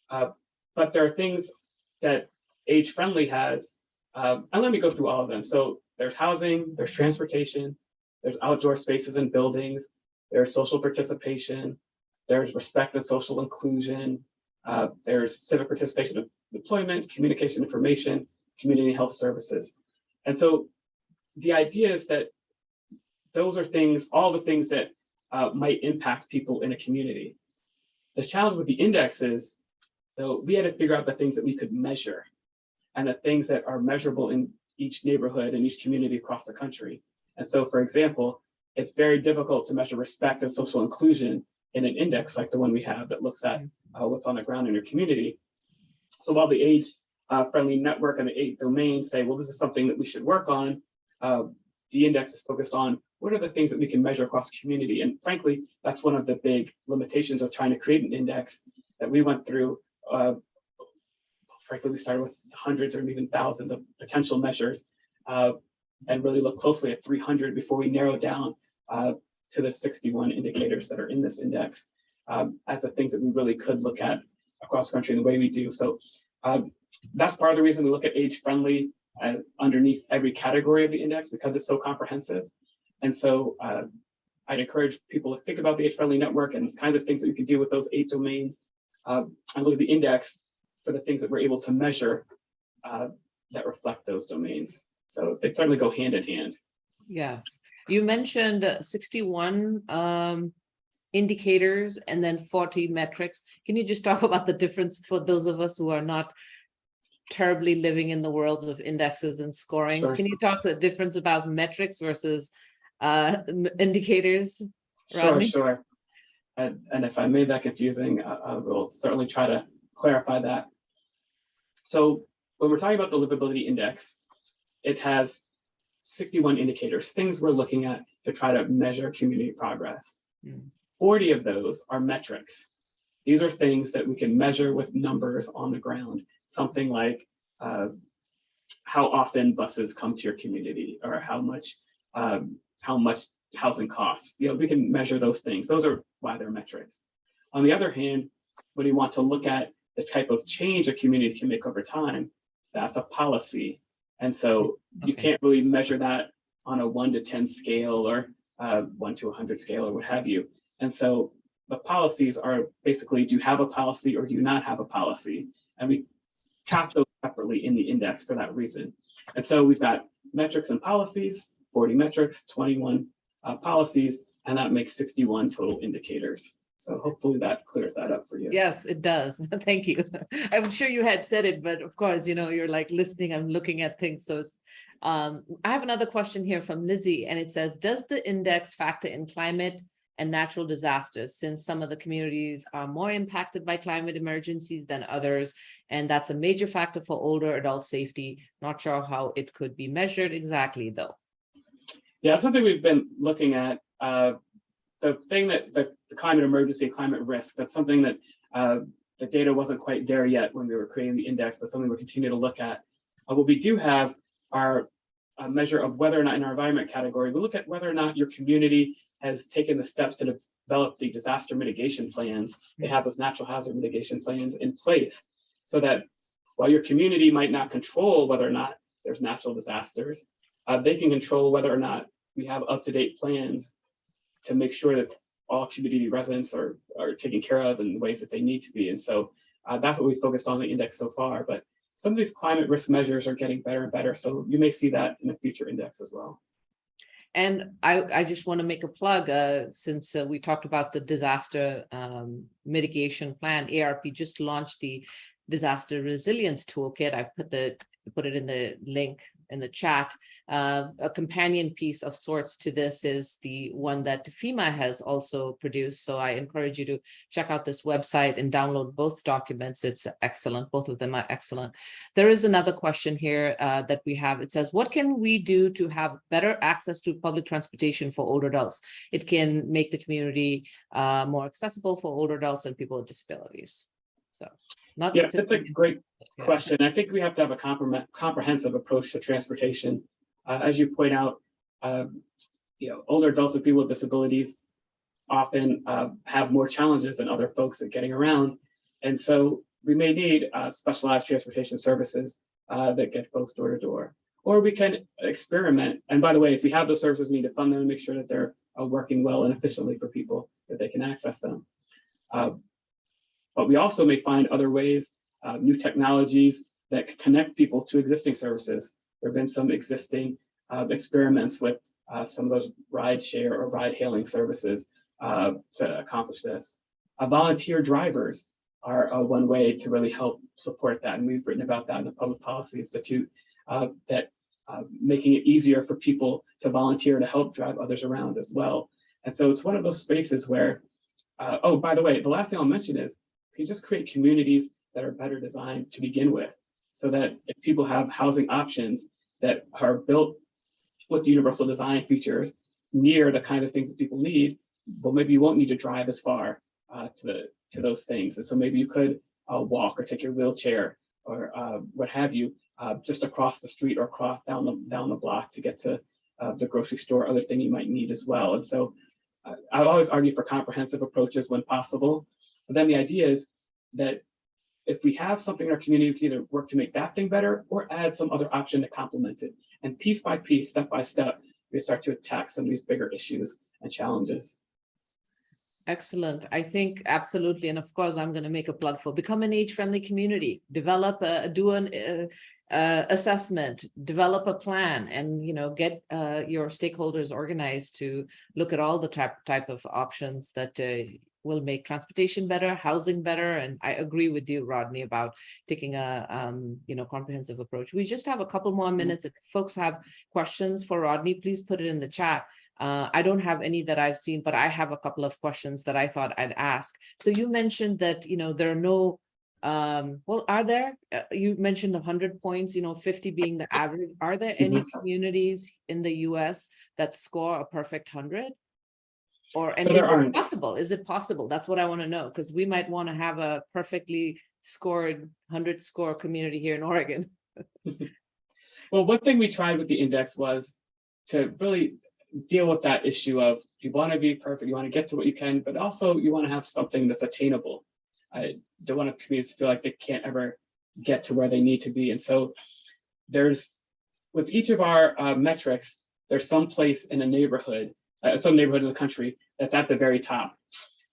but there are things that age-friendly has, and let me go through all of them. So there's housing, there's transportation, there's outdoor spaces and buildings, there's social participation, there's respect and social inclusion, there's civic participation of deployment, communication information, community health services. And so the idea is that those are things, all the things that might impact people in a community. The challenge with the index is, though, we had to figure out the things that we could measure and the things that are measurable in each neighborhood and each community across the country. And so, for example, it's very difficult to measure respect and social inclusion in an index like the one we have that looks at what's on the ground in your community. So while the age-friendly network and the 8 domains say, well, this is something that we should work on, the index is focused on what are the things that we can measure across the community. And frankly, that's one of the big limitations of trying to create an index that we went through. Frankly, we started with hundreds or even thousands of potential measures and really looked closely at 300 before we narrowed down to the 61 indicators that are in this index as the things that we really could look at across the country in the way we do. So that's part of the reason we look at age-friendly underneath every category of the index, because it's so comprehensive. And so I'd encourage people to think about the age-friendly network and the kinds of things that we can do with those 8 domains and look at the index for the things that we're able to measure that reflect those domains. So they certainly go hand in hand. Yes. You mentioned 61 indicators and then 40 metrics. Can you just talk about the difference for those of us who are not terribly living in the worlds of indexes and scorings? Sure. Can you talk the difference about metrics versus indicators, Sure, Rodney? sure. And if I made that confusing, I will certainly try to clarify that. So when we're talking about the livability index, it has 61 indicators, things we're looking at to try to measure community progress. 40 of those are metrics. These are things that we can measure with numbers on the ground, something like how often buses come to your community, or how much housing costs. We can measure those things. Those are why they're metrics. On the other hand, when you want to look at the type of change a community can make over time, that's a policy. And so you can't really measure that on a 1 to 10 scale, or 1 to 100 scale, or what have you. And so the policies are basically, do you have a policy or do you not have a policy? And we track those separately in the index for that reason. And so we've got metrics and policies, 40 metrics, 21 policies, and that makes 61 total indicators. So hopefully that clears that up for you. Yes, it does. Thank you. I'm sure you had said it, but of course, you're like listening, I'm looking at things. So it's, I have another question here from Lizzie, and it says, does the index factor in climate and natural disasters, since some of the communities are more impacted by climate emergencies than others, and that's a major factor for older adult safety? Not sure how it could be measured exactly, though. Yeah, something we've been looking at. The thing that the climate emergency, climate risk, that's something that the data wasn't quite there yet when we were creating the index, but something we're continuing to look at. What we do have are a measure of whether or not in our environment category, we look at whether or not your community has taken the steps to develop the disaster mitigation plans. They have those natural hazard mitigation plans in place, so that while your community might not control whether or not there's natural disasters, they can control whether or not we have up-to-date plans to make sure that all community residents are taken care of in the ways that they need to be. And so that's what we focused on the index so far. But some of these climate risk measures are getting better and better. So you may see that in a future index as well. And I just want to make a plug, since we talked about the disaster mitigation plan. AARP just launched the disaster resilience toolkit. I've put it in the link in the chat. A companion piece of sorts to this is the one that FEMA has also produced. So I encourage you to check out this website and download both documents. It's excellent. Both of them are excellent. There is another question here that we have. It says, what can we do to have better access to public transportation for older adults? It can make the community more accessible for older adults and people with disabilities. So not yeah, that's a great question. I think we have to have a comprehensive approach to transportation. As you point out, older adults and people with disabilities often have more challenges than other folks at getting around. And so we may need specialized transportation services that get folks door to door. Or we can experiment. And by the way, if we have those services, we need to fund them and make sure that they're working well and efficiently for people, that they can access them. But we also may find other ways, new technologies that connect people to existing services. There have been some existing experiments with some of those ride share or ride hailing services to accomplish this. Volunteer drivers are one way to really help support that. And we've written about that in the Public Policy Institute, that making it easier for people to volunteer to help drive others around as well. And so it's one of those spaces where, oh, by the way, the last thing I'll mention is, you just create communities that are better designed to begin with, so that if people have housing options that are built with the universal design features near the kind of things that people need, well, maybe you won't need to drive as far to those things. And so maybe you could walk or take your wheelchair or what have you, just across the street or across down the block to get to the grocery store, other thing you might need as well. And so I always argue for comprehensive approaches when possible. But then the idea is that if we have something in our community, we can either work to make that thing better or add some other option to complement it. And piece by piece, step by step, we start to attack some of these bigger issues and challenges. Excellent. I think absolutely. And of course, I'm going to make a plug for become an age-friendly community, develop do an assessment, develop a plan, and get your stakeholders organized to look at all the type of options that will make transportation better, housing better. And I agree with you, Rodney, about taking a comprehensive approach. We just have a couple more minutes. If folks have questions for Rodney, please put it in the chat. I don't have any that I've seen, but I have a couple of questions that I thought I'd ask. So you mentioned that, there are no, well, are there, you mentioned 100 points, 50 being the average. Are there any communities in the US that score a perfect 100? And so there aren't. Possible? Is it possible? That's what I want to know, because we might want to have a perfectly scored 100 score community here in Oregon. Well, one thing we tried with the index was to really deal with that issue of you want to be perfect, you want to get to what you can, but also you want to have something that's attainable. I don't want communities to feel like they can't ever get to where they need to be. And so there's, with each of our metrics, there's some place in a neighborhood, some neighborhood in the country that's at the very top.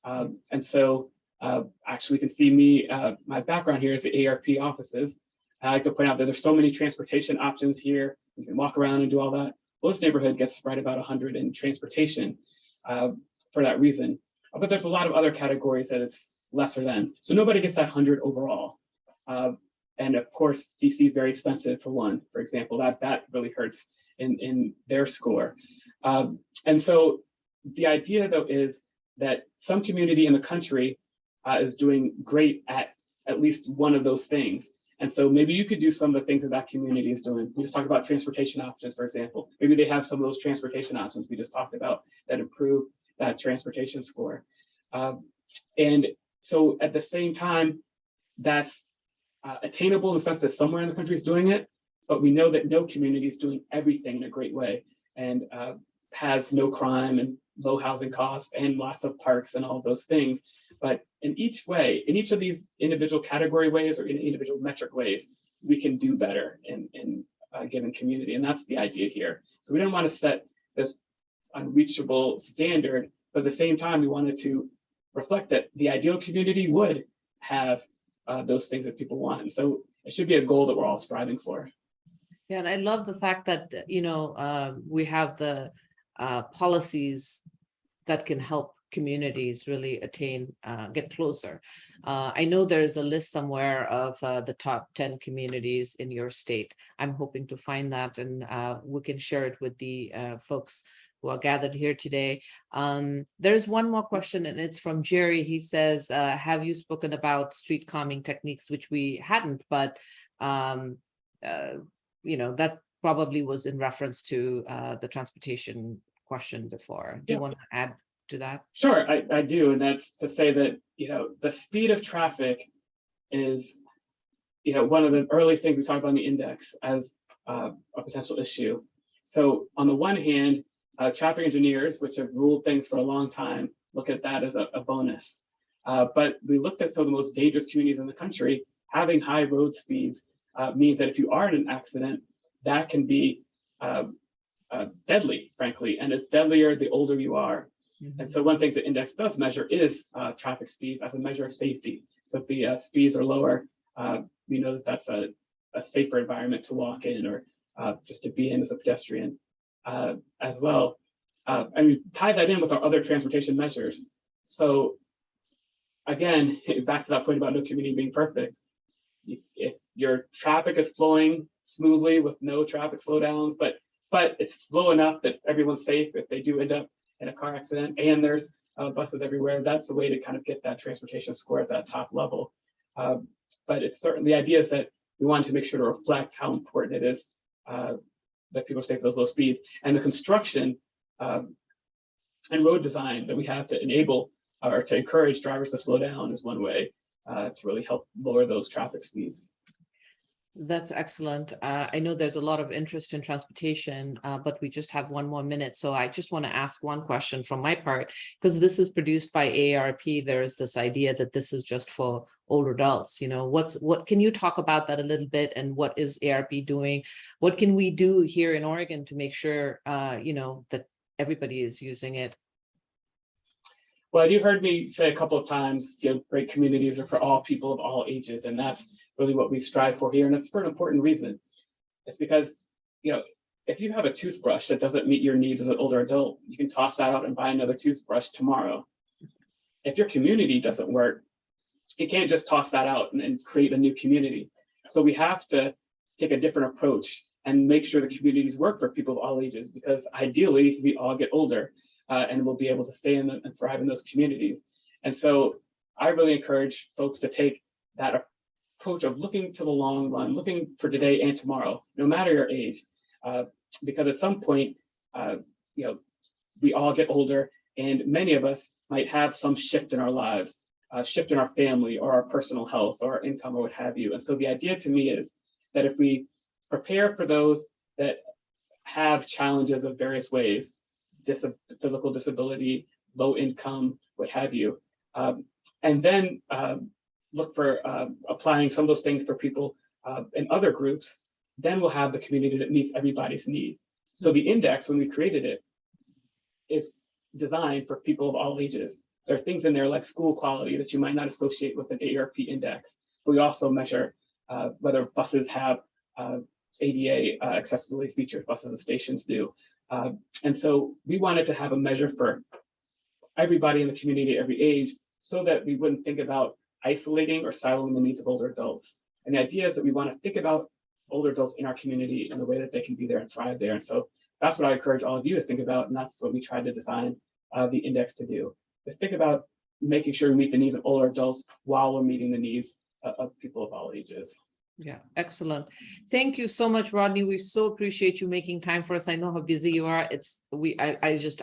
And so actually you can see me, my background here is the AARP offices. I like to point out that there's so many transportation options here. You can walk around and do all that. Well, this neighborhood gets right about 100 in transportation for that reason. But there's a lot of other categories that it's lesser than. So nobody gets that 100 overall. And of course, DC is very expensive for one, for example, that really hurts in their score. And so the idea though is that some community in the country is doing great at least one of those things. And so maybe you could do some of the things that that community is doing. We just talked about transportation options, for example. Maybe they have some of those transportation options we just talked about that improve that transportation score. And so at the same time, that's attainable in the sense that somewhere in the country is doing it, but we know that no community is doing everything in a great way and has no crime and low housing costs and lots of parks and all of those things. But in each way, in each of these individual category ways or in individual metric ways, we can do better in a given community. And that's the idea here. So we don't want to set this unreachable standard, but at the same time, we wanted to reflect that the ideal community would have those things that people want. And so it should be a goal that we're all striving for. Yeah, and I love the fact that, we have the policies that can help communities really get closer. I know there's a list somewhere of the top 10 communities in your state. I'm hoping to find that, and we can share it with the folks who are gathered here today. There's one more question, and it's from Jerry. He says, have you spoken about street calming techniques, which we hadn't, but that probably was in reference to the transportation question before. Do you want to add to that? Sure, I do. And that's to say that, the speed of traffic is, one of the early things we talked about in the index as a potential issue. So on the one hand, traffic engineers, which have ruled things for a long time, look at that as a bonus. But we looked at some of the most dangerous communities in the country. Having high road speeds means that if you are in an accident, that can be deadly, frankly, and it's deadlier the older you are. Mm-hmm. And so one thing the index does measure is traffic speeds as a measure of safety. So if the speeds are lower, we know that that's a safer environment to walk in or just to be in as a pedestrian as well. And we tie that in with our other transportation measures. So again, back to that point about no community being perfect. If your traffic is flowing smoothly with no traffic slowdowns, but it's slow enough that everyone's safe if they do end up in a car accident, and there's buses everywhere, that's the way to kind of get that transportation score at that top level. But it's certainly, the idea is that we wanted to make sure to reflect how important it is that people stay for those low speeds, and the construction and road design that we have to enable or to encourage drivers to slow down is one way to really help lower those traffic speeds. That's excellent. I know there's a lot of interest in transportation, but we just have one more minute. So I just want to ask one question from my part, because this is produced by AARP. There's this idea that this is just for older adults. What can you talk about that a little bit, and what is AARP doing? What can we do here in Oregon to make sure, that everybody is using it? Well, you heard me say a couple of times, great communities are for all people of all ages, and that's really what we strive for here. And it's for an important reason. It's because, if you have a toothbrush that doesn't meet your needs as an older adult, you can toss that out and buy another toothbrush tomorrow. If your community doesn't work, you can't just toss that out and create a new community. So we have to take a different approach and make sure the communities work for people of all ages, because ideally we all get older and we'll be able to stay in and thrive in those communities. And so I really encourage folks to take that approach of looking to the long run, looking for today and tomorrow, no matter your age, because at some point, we all get older, and many of us might have some shift in our lives, shift in our family or our personal health or our income or what have you. And so the idea to me is that if we prepare for those that have challenges of various ways, physical disability, low income, what have you, and then look for applying some of those things for people in other groups, then we'll have the community that meets everybody's need. So the index, when we created it, is designed for people of all ages. There are things in there like school quality that you might not associate with an AARP index. But we also measure whether buses have ADA accessibility features, buses and stations do. And so we wanted to have a measure for everybody in the community, every age, so that we wouldn't think about isolating or siloing the needs of older adults. And the idea is that we want to think about older adults in our community in the way that they can be there and thrive there. And so that's what I encourage all of you to think about. And that's what we tried to design the index to do, is think about making sure we meet the needs of older adults while we're meeting the needs of people of all ages. Yeah, excellent. Thank you so much, Rodney. We so appreciate you making time for us. I know how busy you are.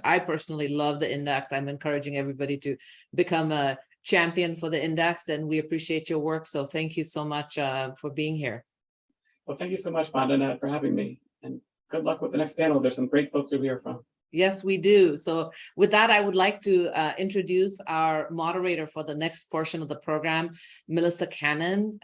I personally love the index. I'm encouraging everybody to become a champion for the index, and we appreciate your work. So thank you so much for being here. Well, thank you so much, Vandana, for having me. And good luck with the next panel. There's some great folks to hear from. Yes, we do. So with that, I would like to introduce our moderator for the next portion of the program. Melissa Cannon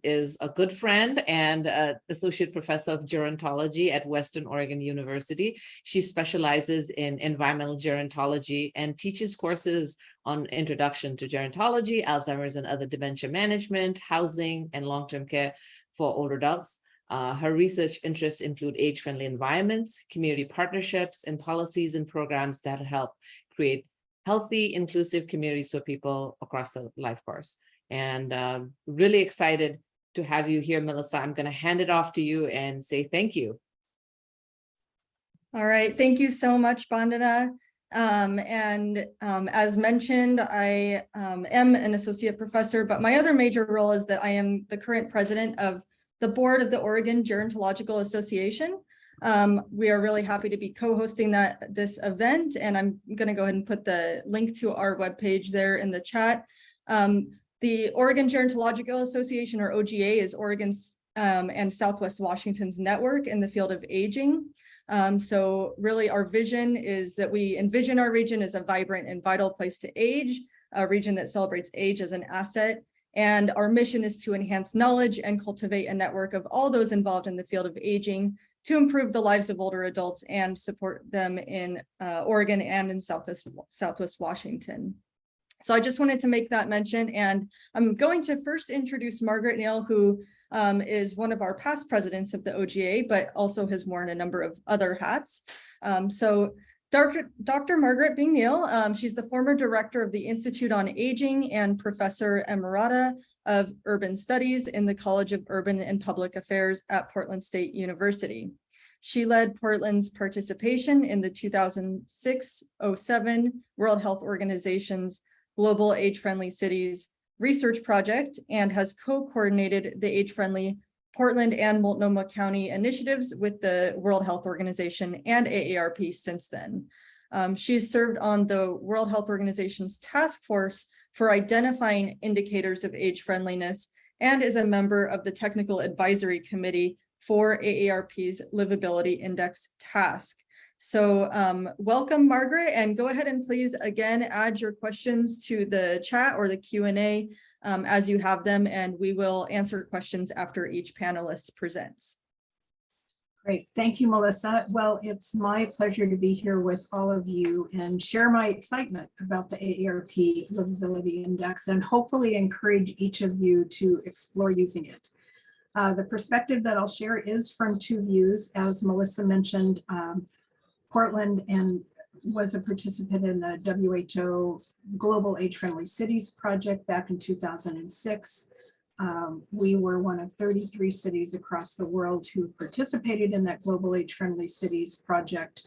is a good friend and associate professor of gerontology at Western Oregon University. She specializes in environmental gerontology and teaches courses on introduction to gerontology, Alzheimer's and other dementia management, housing, and long-term care for older adults. Her research interests include age-friendly environments, community partnerships, and policies and programs that help create healthy, inclusive communities for people across the life course. And really excited to have you here, Melissa. I'm going to hand it off to you and say thank you. All right, thank you so much, Vandana. As mentioned, I am an associate professor, but my other major role is that I am the current president of the board of the Oregon Gerontological Association. We are really happy to be co-hosting this event, and I'm going to go ahead and put the link to our webpage there in the chat. The Oregon Gerontological Association, or OGA, is Oregon's and Southwest Washington's network in the field of aging. So really our vision is that we envision our region as a vibrant and vital place to age, a region that celebrates age as an asset. And our mission is to enhance knowledge and cultivate a network of all those involved in the field of aging to improve the lives of older adults and support them in Oregon and in Southwest Washington. So I just wanted to make that mention, and I'm going to first introduce Margaret Neal, who is one of our past presidents of the OGA, but also has worn a number of other hats. So Dr. Margaret Bing Neal, she's the former director of the Institute on Aging and professor emerita of urban studies in the College of Urban and Public Affairs at Portland State University. She led Portland's participation in the 2006-07 World Health Organization's Global Age-Friendly Cities Research Project and has co-coordinated the age-friendly Portland and Multnomah County initiatives with the World Health Organization and AARP since then. She's served on the World Health Organization's task force for identifying indicators of age friendliness and is a member of the Technical Advisory Committee for AARP's Livability Index task. So welcome, Margaret, and go ahead and please again add your questions to the chat or the Q&A as you have them, and we will answer questions after each panelist presents. Great. Thank you, Melissa. Well, it's my pleasure to be here with all of you and share my excitement about the AARP Livability Index and hopefully encourage each of you to explore using it. The perspective that I'll share is from two views. As Melissa mentioned, Portland was a participant in the WHO Global Age-Friendly Cities project back in 2006. We were one of 33 cities across the world who participated in that Global Age-Friendly Cities project.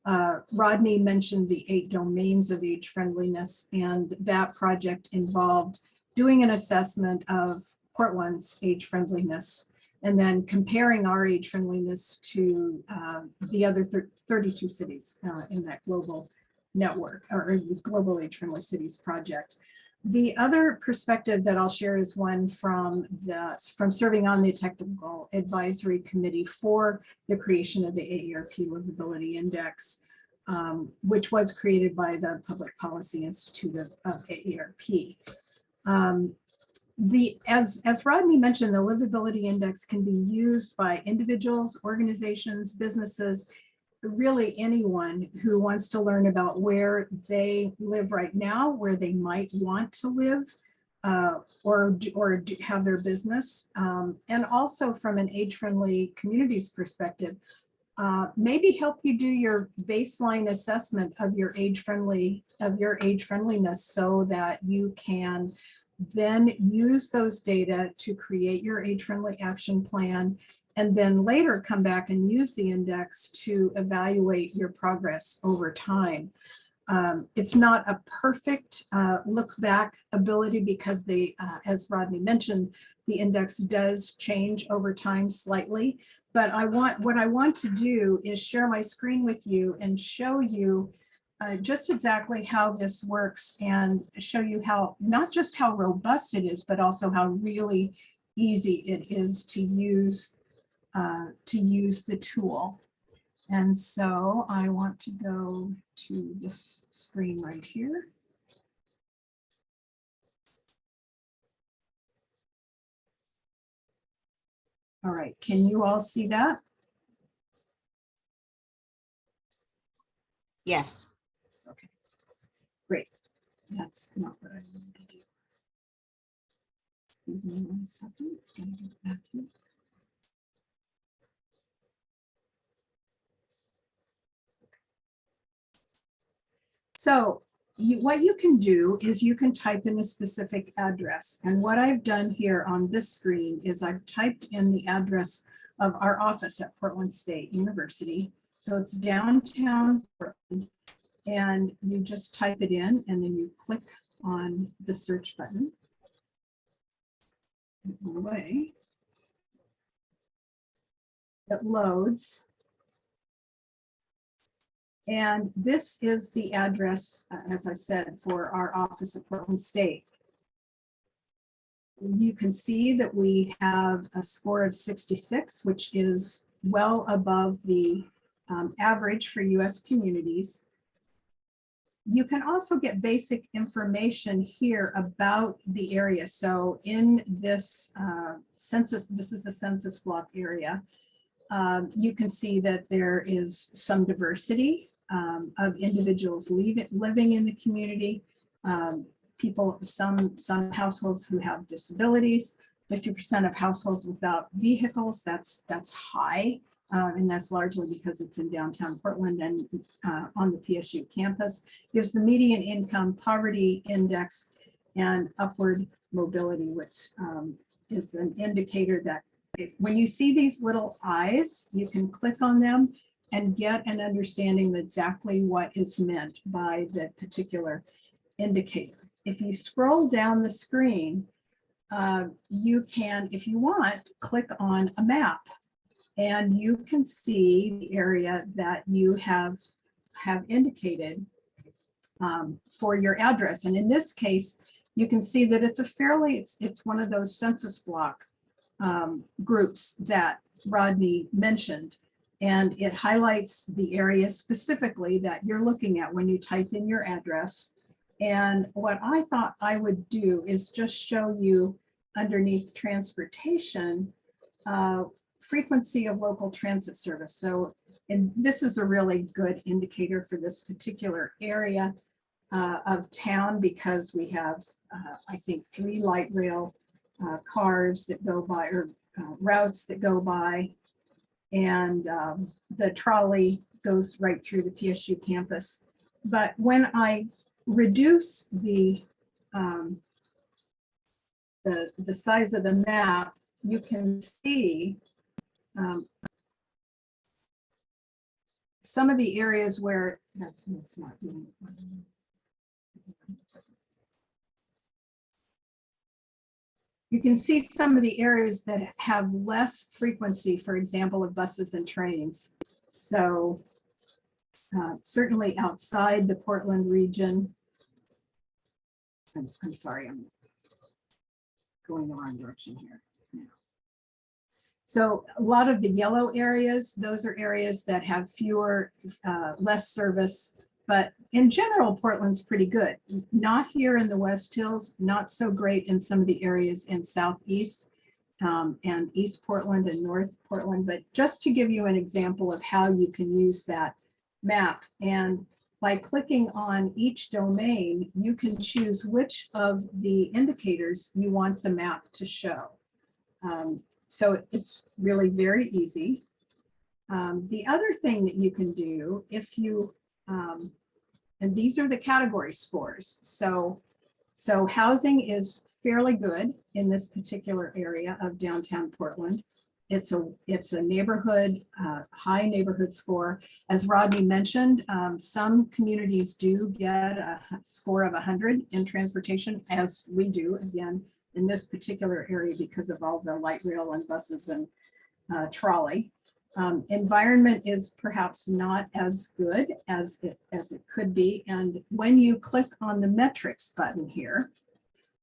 Rodney mentioned the 8 domains of age friendliness, and that project involved doing an assessment of Portland's age friendliness and then comparing our age friendliness to the other 32 cities in that global network or the Global Age Friendly Cities project. The other perspective that I'll share is one from serving on the technical advisory committee for the creation of the AARP Livability Index, which was created by the Public Policy Institute of AARP. As Rodney mentioned, the Livability Index can be used by individuals, organizations, businesses, really anyone who wants to learn about where they live right now, where they might want to live or have their business, and also from an age-friendly communities perspective, maybe help you do your baseline assessment of your age friendliness so that you can then use those data to create your age-friendly action plan, and then later come back and use the index to evaluate your progress over time. It's not a perfect look back ability because as Rodney mentioned, the index does change over time slightly, but what I want to do is share my screen with you and show you just exactly how this works and show you how, not just how robust it is, but also how really easy it is to use the tool. And so I want to go to this screen right here. All right, can you all see that? Yes. Okay, great. That's not what I wanted to do. Excuse me 1 second. Let me get back here. So what you can do is you can type in a specific address. And what I've done here on this screen is I've typed in the address of our office at Portland State University. So it's downtown Portland. And you just type it in and then you click on the search button. Away. It loads. And this is the address, as I said, for our office at Portland State. You can see that we have a score of 66, which is well above the average for US communities. You can also get basic information here about the area. So in this census, this is a census block area. You can see that there is some diversity of individuals living in the community. Some households who have disabilities, 50% of households without vehicles, that's high. And that's largely because it's in downtown Portland and on the PSU campus. There's the median income poverty index and upward mobility, which is an indicator that when you see these little eyes, you can click on them and get an understanding of exactly what is meant by the particular indicator. If you scroll down the screen, you can, if you want, click on a map and you can see the area that you have indicated for your address. And in this case, you can see that it's one of those census block groups that Rodney mentioned, and it highlights the area specifically that you're looking at when you type in your address. And what I thought I would do is just show you underneath transportation frequency of local transit service. So, and this is a really good indicator for this particular area of town, because we have, I think, 3 light rail cars that go by, or routes that go by, and the trolley goes right through the PSU campus. But when I reduce the size of the map, you can see some of the areas where that's not doing it. You can see some of the areas that have less frequency, for example, of buses and trains. So certainly outside the Portland region. I'm sorry, I'm going the wrong direction here. So a lot of the yellow areas, those are areas that have fewer, less service, but in general, Portland's pretty good. Not here in the West Hills, not so great in some of the areas in Southeast and East Portland and North Portland, but just to give you an example of how you can use that map. And by clicking on each domain, you can choose which of the indicators you want the map to show. So it's really very easy. The other thing that you can do, if you, and these are the category scores. So housing is fairly good in this particular area of downtown Portland. It's a neighborhood, high neighborhood score. As Rodney mentioned, some communities do get a score of 100 in transportation, as we do, again, in this particular area because of all the light rail and buses and trolley. Environment is perhaps not as good as it could be. And when you click on the metrics button here,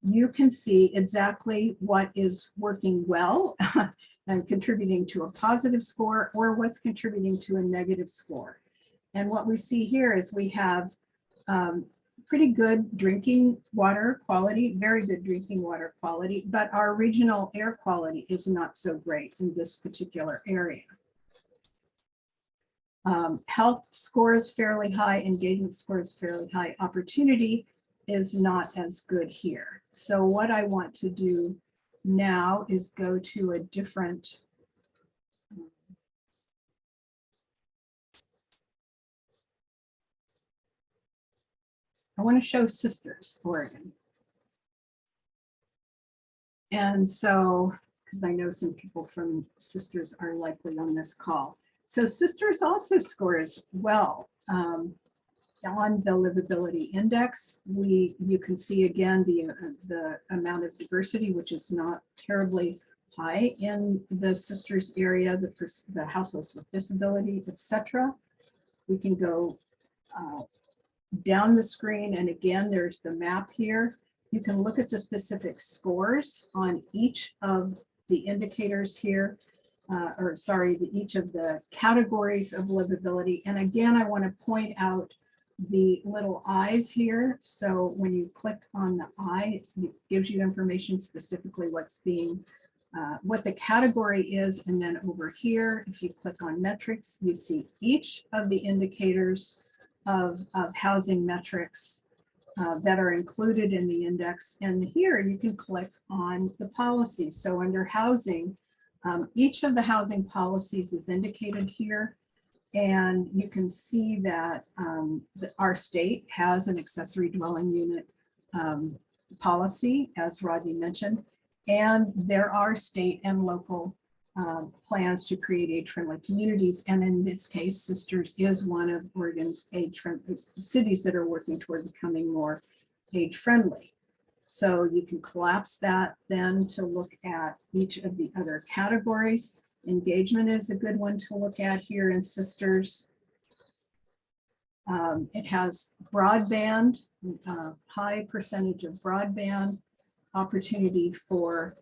you can see exactly what is working well and contributing to a positive score, or what's contributing to a negative score. And what we see here is we have pretty good drinking water quality, very good drinking water quality, but our regional air quality is not so great in this particular area. Health scores fairly high, engagement scores fairly high, opportunity is not as good here. So what I want to do now is go to a different I want to show Sisters, Oregon. And so, because I know some people from Sisters are likely on this call. So Sisters also scores well on the Livability Index. You can see again the amount of diversity, which is not terribly high in the Sisters area, the households with disability, etc. We can go down the screen, and again, there's the map here. You can look at the specific scores on each of the indicators here, each of the categories of livability. And again, I want to point out the little eyes here. So when you click on the eye, it gives you information specifically what's being, what the category is. And then over here, if you click on metrics, you see each of the indicators of housing metrics that are included in the index. And here you can click on the policies. So under housing, each of the housing policies is indicated here. And you can see that our state has an accessory dwelling unit policy, as Rodney mentioned, and there are state and local plans to create age-friendly communities. And in this case, Sisters is one of Oregon's age-friendly cities that are working toward becoming more age-friendly. So you can collapse that then to look at each of the other categories. Engagement is a good one to look at here in Sisters. It has broadband, high percentage of broadband, opportunity for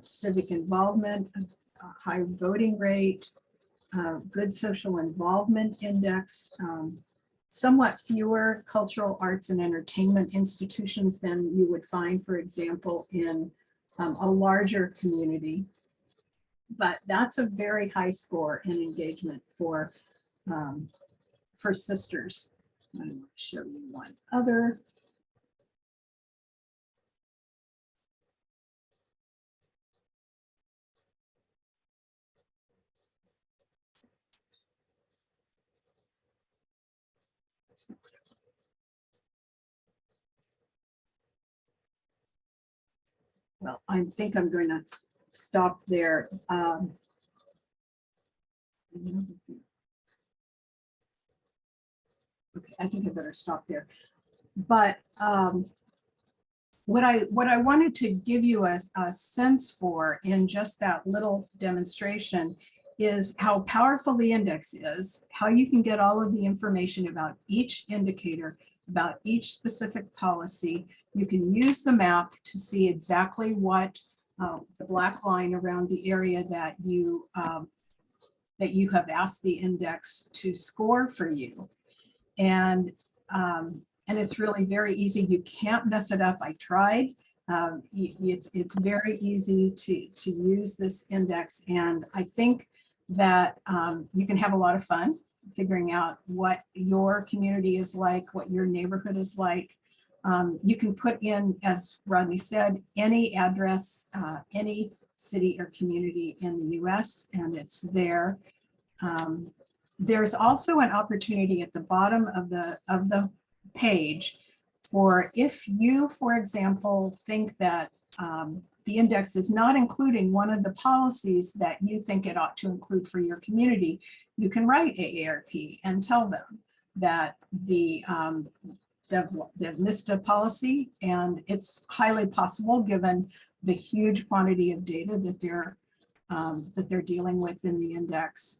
civic involvement, high voting rate, good social involvement index, somewhat fewer cultural arts and entertainment institutions than you would find, for example, in a larger community. but that's a very high score in engagement for sisters. I'm going to show you one other. Well, I think I'm going to stop there. Okay, I think I better stop there. But what I wanted to give you a sense for in just that little demonstration is how powerful the index is, how you can get all of the information about each indicator, about each specific policy. You can use the map to see exactly what the black line around the area that you have asked the index to score for you. And it's really very easy. You can't mess it up. I tried. It's very easy to use this index. And I think that you can have a lot of fun figuring out what your community is like, what your neighborhood is like. You can put in, as Rodney said, any address, any city or community in the US, and it's there. There's also an opportunity at the bottom of the page for, if you, for example, think that the index is not including one of the policies that you think it ought to include for your community, you can write AARP and tell them that they've missed a policy, and it's highly possible given the huge quantity of data that they're dealing with in the index.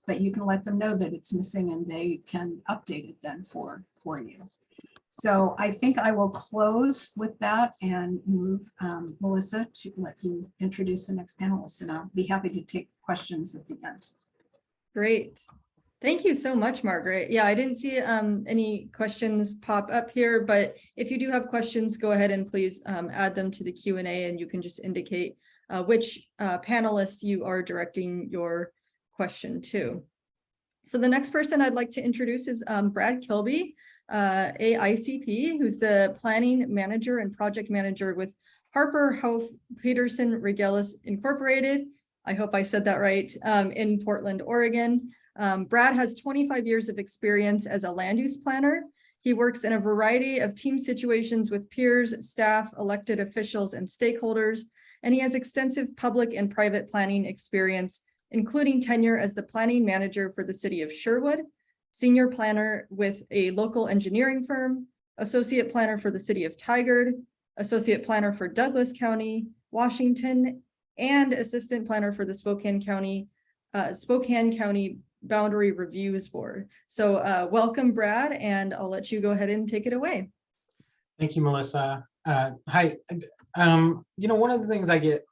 But you can let them know that it's missing, and they can update it then for you. So I think I will close with that and move Melissa to let you introduce the next panelist, and I'll be happy to take questions at the end. Great. Thank you so much, Margaret. Yeah, I didn't see any questions pop up here, but if you do have questions, go ahead and please add them to the Q&A, and you can just indicate which panelist you are directing your question to. So the next person I'd like to introduce is Brad Kilby, AICP, who's the planning manager and project manager with Harper Hof Peterson Regelis Incorporated. I hope I said that right, in Portland, Oregon. Brad has 25 years of experience as a land use planner. He works in a variety of team situations with peers, staff, elected officials, and stakeholders, and he has extensive public and private planning experience, including tenure as the planning manager for the city of Sherwood, senior planner with a local engineering firm, associate planner for the city of Tigard, associate planner for Douglas County, Washington, and assistant planner for the Spokane County Boundary Reviews Board. So welcome, Brad, and I'll let you go ahead and take it away. Thank you, Melissa. Hi. One of the things I get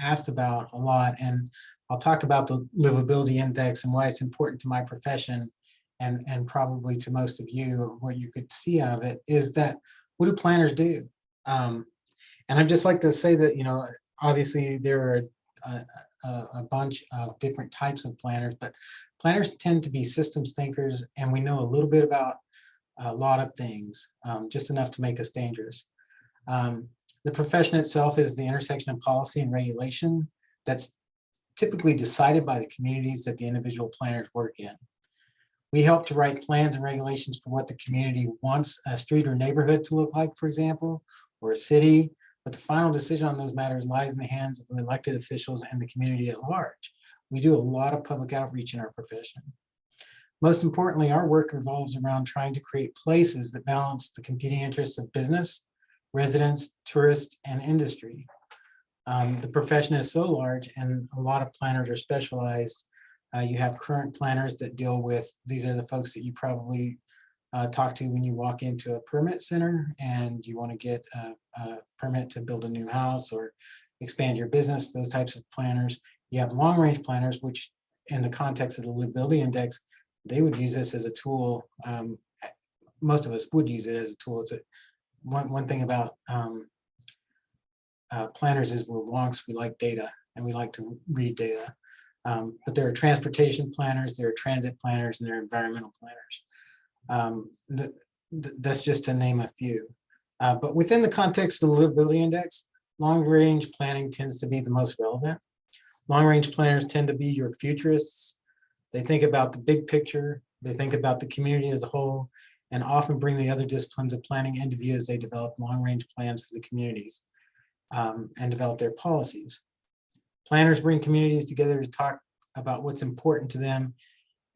asked about a lot, and I'll talk about the Livability Index and why it's important to my profession, and probably to most of you, what you could see out of it, is that what do planners do? And I'd just like to say that, obviously there are a bunch of different types of planners, but planners tend to be systems thinkers, and we know a little bit about a lot of things, just enough to make us dangerous. The profession itself is the intersection of policy and regulation that's typically decided by the communities that the individual planners work in. We help to write plans and regulations for what the community wants a street or neighborhood to look like, for example, or a city, but the final decision on those matters lies in the hands of the elected officials and the community at large. We do a lot of public outreach in our profession. Most importantly, our work revolves around trying to create places that balance the competing interests of business, residents, tourists, and industry. The profession is so large, and a lot of planners are specialized. You have current planners that deal with, these are the folks that you probably talk to when you walk into a permit center and you want to get a permit to build a new house or expand your business, those types of planners. You have long-range planners, which in the context of the Livability Index, they would use this as a tool. Most of us would use it as a tool. It's one thing about planners is we're wonks, we like data. and we like to read data. But there are transportation planners, there are transit planners, and there are environmental planners. That's just to name a few. But within the context of the Livability Index, long-range planning tends to be the most relevant. Long-range planners tend to be your futurists. They think about the big picture, they think about the community as a whole, and often bring the other disciplines of planning into view as they develop long-range plans for the communities and develop their policies. Planners bring communities together to talk about what's important to them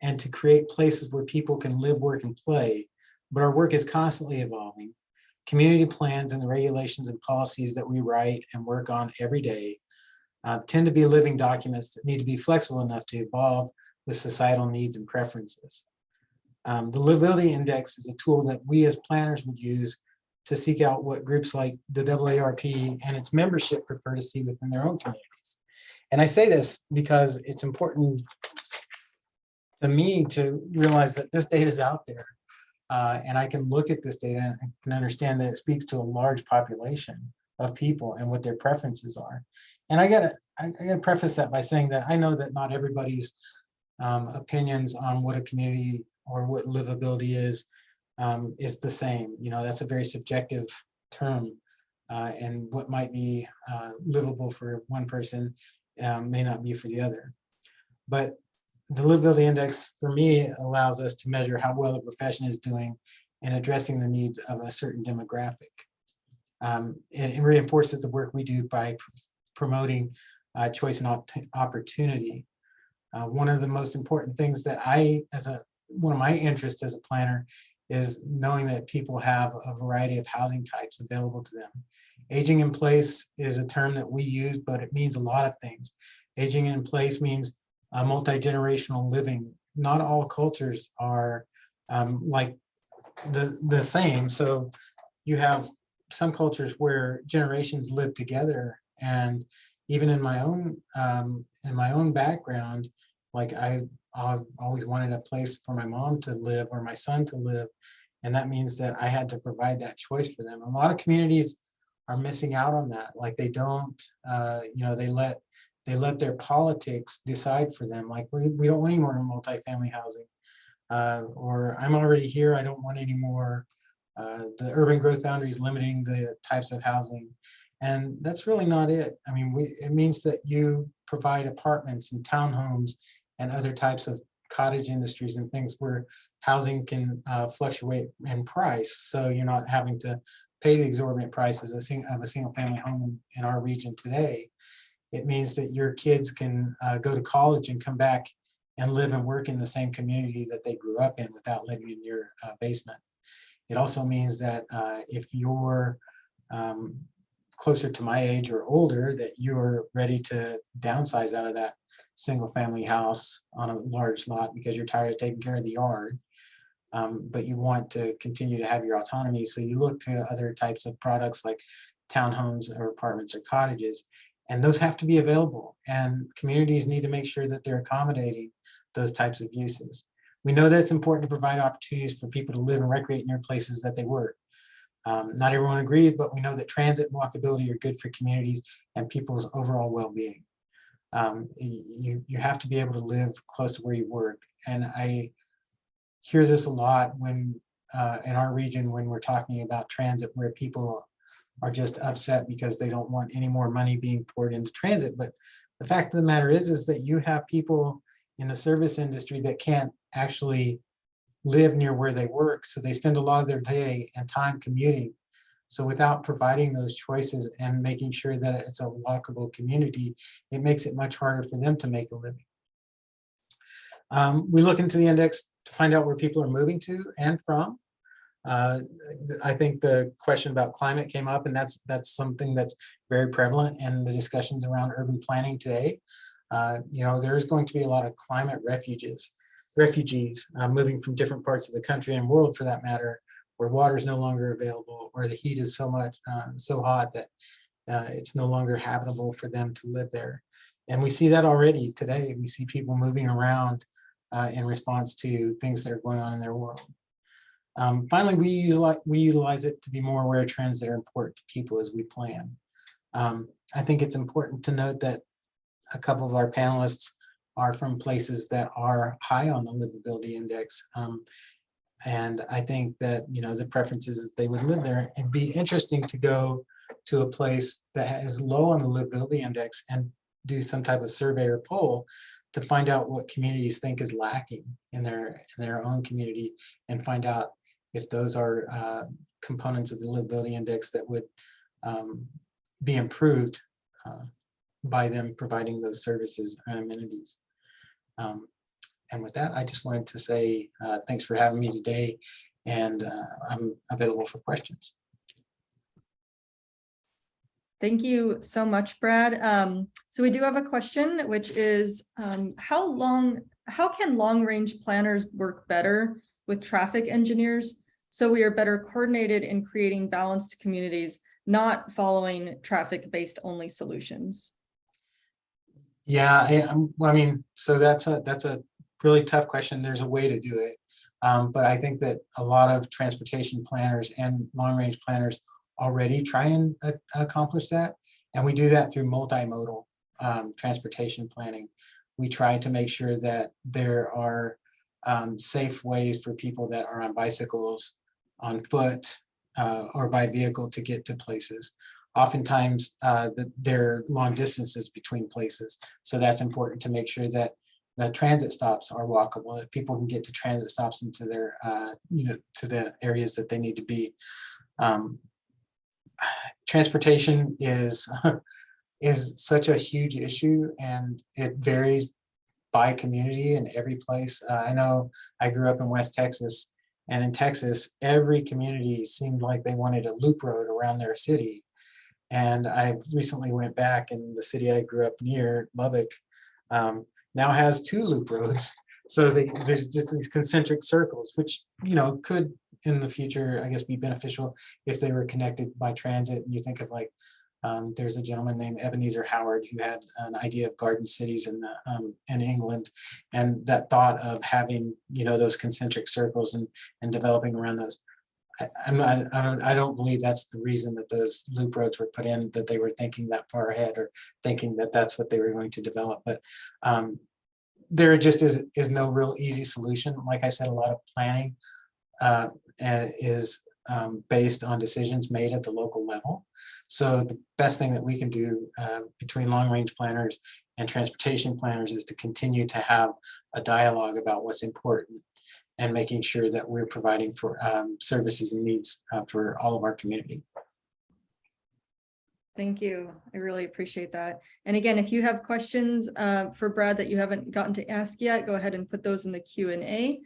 and to create places where people can live, work, and play. But our work is constantly evolving. Community plans and the regulations and policies that we write and work on every day tend to be living documents that need to be flexible enough to evolve with societal needs and preferences. The Livability Index is a tool that we as planners would use to seek out what groups like the AARP and its membership prefer to see within their own communities. And I say this because it's important to me to realize that this data is out there. And I can look at this data and can understand that it speaks to a large population of people and what their preferences are. And I gotta preface that by saying that I know that not everybody's opinions on what a community or what livability is the same. You know, that's a very subjective term, and what might be livable for one person may not be for the other. But the Livability Index, for me, allows us to measure how well a profession is doing in addressing the needs of a certain demographic. It reinforces the work we do by promoting choice and opportunity. One of the most important things that one of my interests as a planner is knowing that people have a variety of housing types available to them. Aging in place is a term that we use, but it means a lot of things. Aging in place means multi-generational living. Not all cultures are like the same. So you have some cultures where generations live together, and even in my own background, like I've always wanted a place for my mom to live or my son to live, and that means that I had to provide that choice for them. A lot of communities are missing out on that. Like they don't, you know, they let their politics decide for them. Like we don't want any more multifamily housing, or I'm already here, I don't want any more. The urban growth boundaries limiting the types of housing. And that's really not it. I mean, it means that you provide apartments and townhomes and other types of cottage industries and things where housing can fluctuate in price. So you're not having to pay the exorbitant prices of a single family home in our region today. It means that your kids can go to college and come back and live and work in the same community that they grew up in without living in your basement. It also means that if you're closer to my age or older, that you're ready to downsize out of that single family house on a large lot because you're tired of taking care of the yard, but you want to continue to have your autonomy. So you look to other types of products like townhomes or apartments or cottages, and those have to be available. And communities need to make sure that they're accommodating those types of uses. We know that it's important to provide opportunities for people to live and recreate near places that they work. Not everyone agrees, but we know that transit and walkability are good for communities and people's overall well-being. You have to be able to live close to where you work. And I hear this a lot when in our region when we're talking about transit, where people are just upset because they don't want any more money being poured into transit. But the fact of the matter is that you have people in the service industry that can't actually live near where they work. So they spend a lot of their day and time commuting. So without providing those choices and making sure that it's a walkable community, it makes it much harder for them to make a living. We look into the index to find out where people are moving to and from. I think the question about climate came up, and that's something that's very prevalent in the discussions around urban planning today. You know, there's going to be a lot of climate refugees moving from different parts of the country and world, for that matter, where water is no longer available, or the heat is so hot that it's no longer habitable for them to live there. And we see that already today. We see people moving around in response to things that are going on in their world. Finally, we utilize it to be more aware of trends that are important to people as we plan. I think it's important to note that a couple of our panelists are from places that are high on the livability index. And I think that, the preference is that they would live there. It'd be interesting to go to a place that is low on the livability index and do some type of survey or poll to find out what communities think is lacking in their own community, and find out if those are components of the livability index that would be improved by them providing those services and amenities. And with that, I just wanted to say thanks for having me today, and I'm available for questions. Thank you so much, Brad. So we do have a question, which is how can long-range planners work better with traffic engineers so we are better coordinated in creating balanced communities, not following traffic-based only solutions? Yeah, I mean, so that's a really tough question. There's a way to do it. But I think that a lot of transportation planners and long-range planners already try and accomplish that. And we do that through multimodal transportation planning. We try to make sure that there are safe ways for people that are on bicycles, on foot, or by vehicle to get to places. Oftentimes, there are long distances between places. So that's important to make sure that the transit stops are walkable, that people can get to transit stops into their, to the areas that they need to be. Transportation is such a huge issue, and it varies by community in every place. I know I grew up in West Texas, and in Texas, every community seemed like they wanted a loop road around their city. And I recently went back, and the city I grew up near, Lubbock, now has 2 loop roads. So there's just these concentric circles, which, could in the future, I guess, be beneficial if they were connected by transit. And you think of like, there's a gentleman named Ebenezer Howard who had an idea of garden cities in England, and that thought of having, those concentric circles and developing around those. I don't believe that's the reason that those loop roads were put in, that they were thinking that far ahead or thinking that that's what they were going to develop. But there just is no real easy solution. Like I said, a lot of planning is based on decisions made at the local level. So the best thing that we can do between long-range planners and transportation planners is to continue to have a dialogue about what's important, and making sure that we're providing for services and needs for all of our community. Thank you. I really appreciate that. And again, if you have questions for Brad that you haven't gotten to ask yet, go ahead and put those in the Q&A.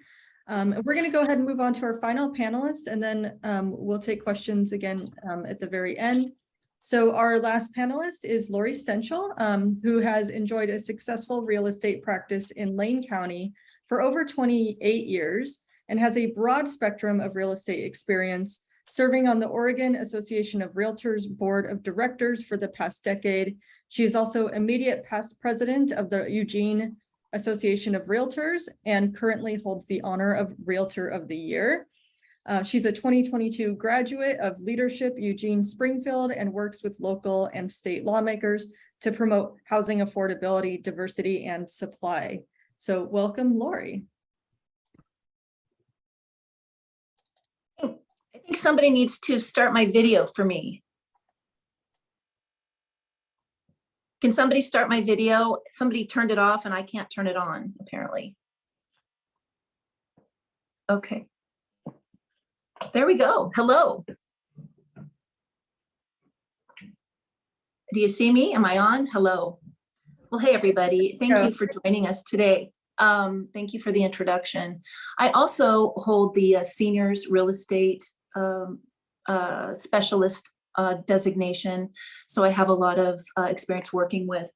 We're going to go ahead and move on to our final panelist, and then we'll take questions again at the very end. So our last panelist is Lori Stenchel, who has enjoyed a successful real estate practice in Lane County for over 28 years and has a broad spectrum of real estate experience, serving on the Oregon Association of Realtors Board of Directors for the past decade. She is also immediate past president of the Eugene Association of Realtors and currently holds the honor of Realtor of the Year. She's a 2022 graduate of Leadership Eugene Springfield and works with local and state lawmakers to promote housing affordability, diversity, and supply. So welcome, Lori. I think somebody needs to start my video for me. Can somebody start my video? Somebody turned it off and I can't turn it on, apparently. Okay. There we go. Hello. Do you see me? Am I on? Hello. Well, hey, everybody. Thank you for joining us today. Thank you for the introduction. I also hold the seniors real estate specialist designation. So I have a lot of experience working with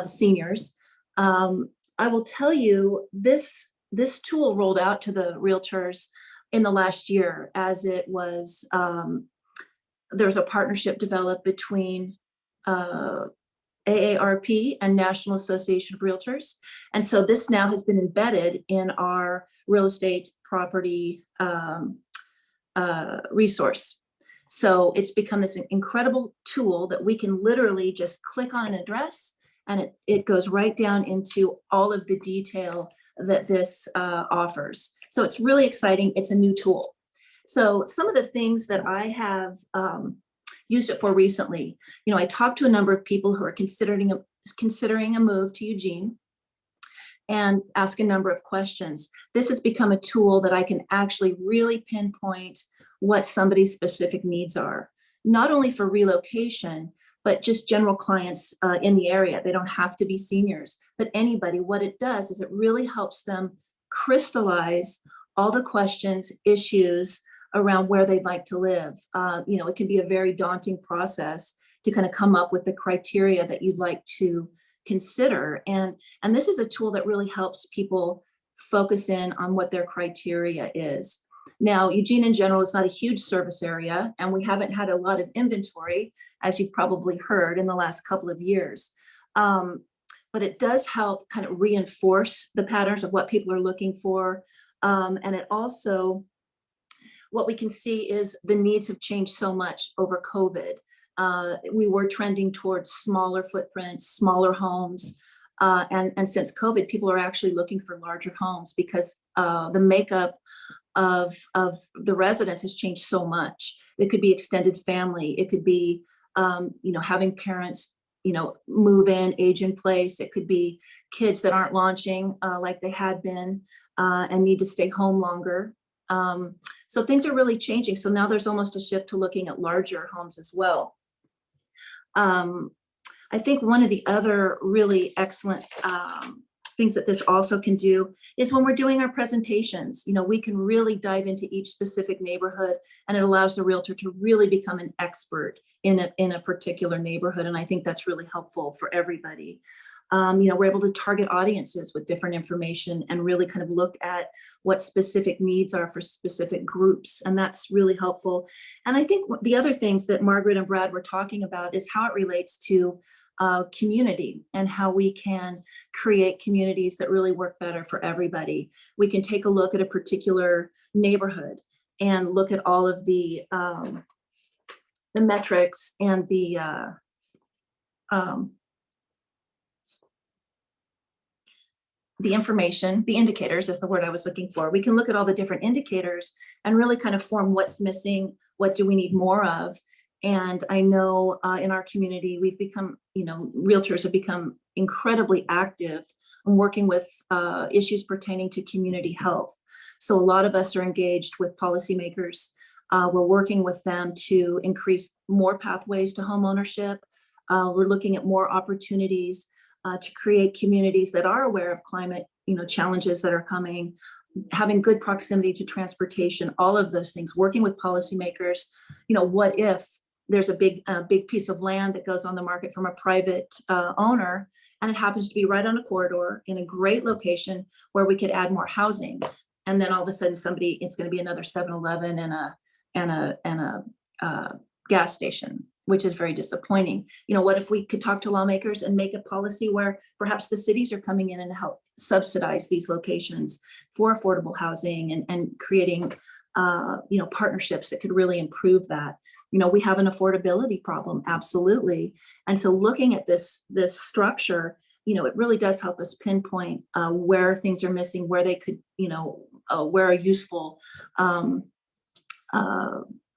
seniors. I will tell you, this tool rolled out to the realtors in the last year, as it was, there was a partnership developed between AARP and National Association of Realtors. And so this now has been embedded in our real estate property resource. So it's become this incredible tool that we can literally just click on an address And it goes right down into all of the detail that this offers. So it's really exciting. It's a new tool. So some of the things that I have used it for recently, I talked to a number of people who are considering a move to Eugene and ask a number of questions. This has become a tool that I can actually really pinpoint what somebody's specific needs are, not only for relocation, but just general clients in the area. They don't have to be seniors, but anybody. What it does is it really helps them crystallize all the questions, issues around where they'd like to live. It can be a very daunting process to kind of come up with the criteria that you'd like to consider. And this is a tool that really helps people focus in on what their criteria is. Now, Eugene in general is not a huge service area, and we haven't had a lot of inventory, as you've probably heard, in the last couple of years. But it does help kind of reinforce the patterns of what people are looking for. And it also, what we can see is the needs have changed so much over COVID. We were trending towards smaller footprints, smaller homes. And since COVID, people are actually looking for larger homes because the makeup of the residents has changed so much. It could be extended family. It could be, having parents, move in, age in place. It could be kids that aren't launching like they had been and need to stay home longer. So things are really changing. So now there's almost a shift to looking at larger homes as well. I think one of the other really excellent things that this also can do is when we're doing our presentations, we can really dive into each specific neighborhood, and it allows the realtor to really become an expert in a particular neighborhood. And I think that's really helpful for everybody. We're able to target audiences with different information and really kind of look at what specific needs are for specific groups. And that's really helpful. And I think the other things that Margaret and Brad were talking about is how it relates to community and how we can create communities that really work better for everybody. We can take a look at a particular neighborhood and look at all of the metrics and the information, the indicators is the word I was looking for. We can look at all the different indicators and really kind of form what's missing, what do we need more of. And I know in our community, we've become, realtors have become incredibly active in working with issues pertaining to community health. So a lot of us are engaged with policymakers. We're working with them to increase more pathways to home ownership. We're looking at more opportunities to create communities that are aware of climate, challenges that are coming, having good proximity to transportation, all of those things, working with policymakers. What if there's a big piece of land that goes on the market from a private owner, and it happens to be right on a corridor in a great location where we could add more housing, and then all of a sudden it's going to be another 7-Eleven and a gas station, which is very disappointing. What if we could talk to lawmakers and make a policy where perhaps the cities are coming in and help subsidize these locations for affordable housing and creating, partnerships that could really improve that. We have an affordability problem, absolutely. And so looking at this structure, it really does help us pinpoint where things are missing, where they could, where a useful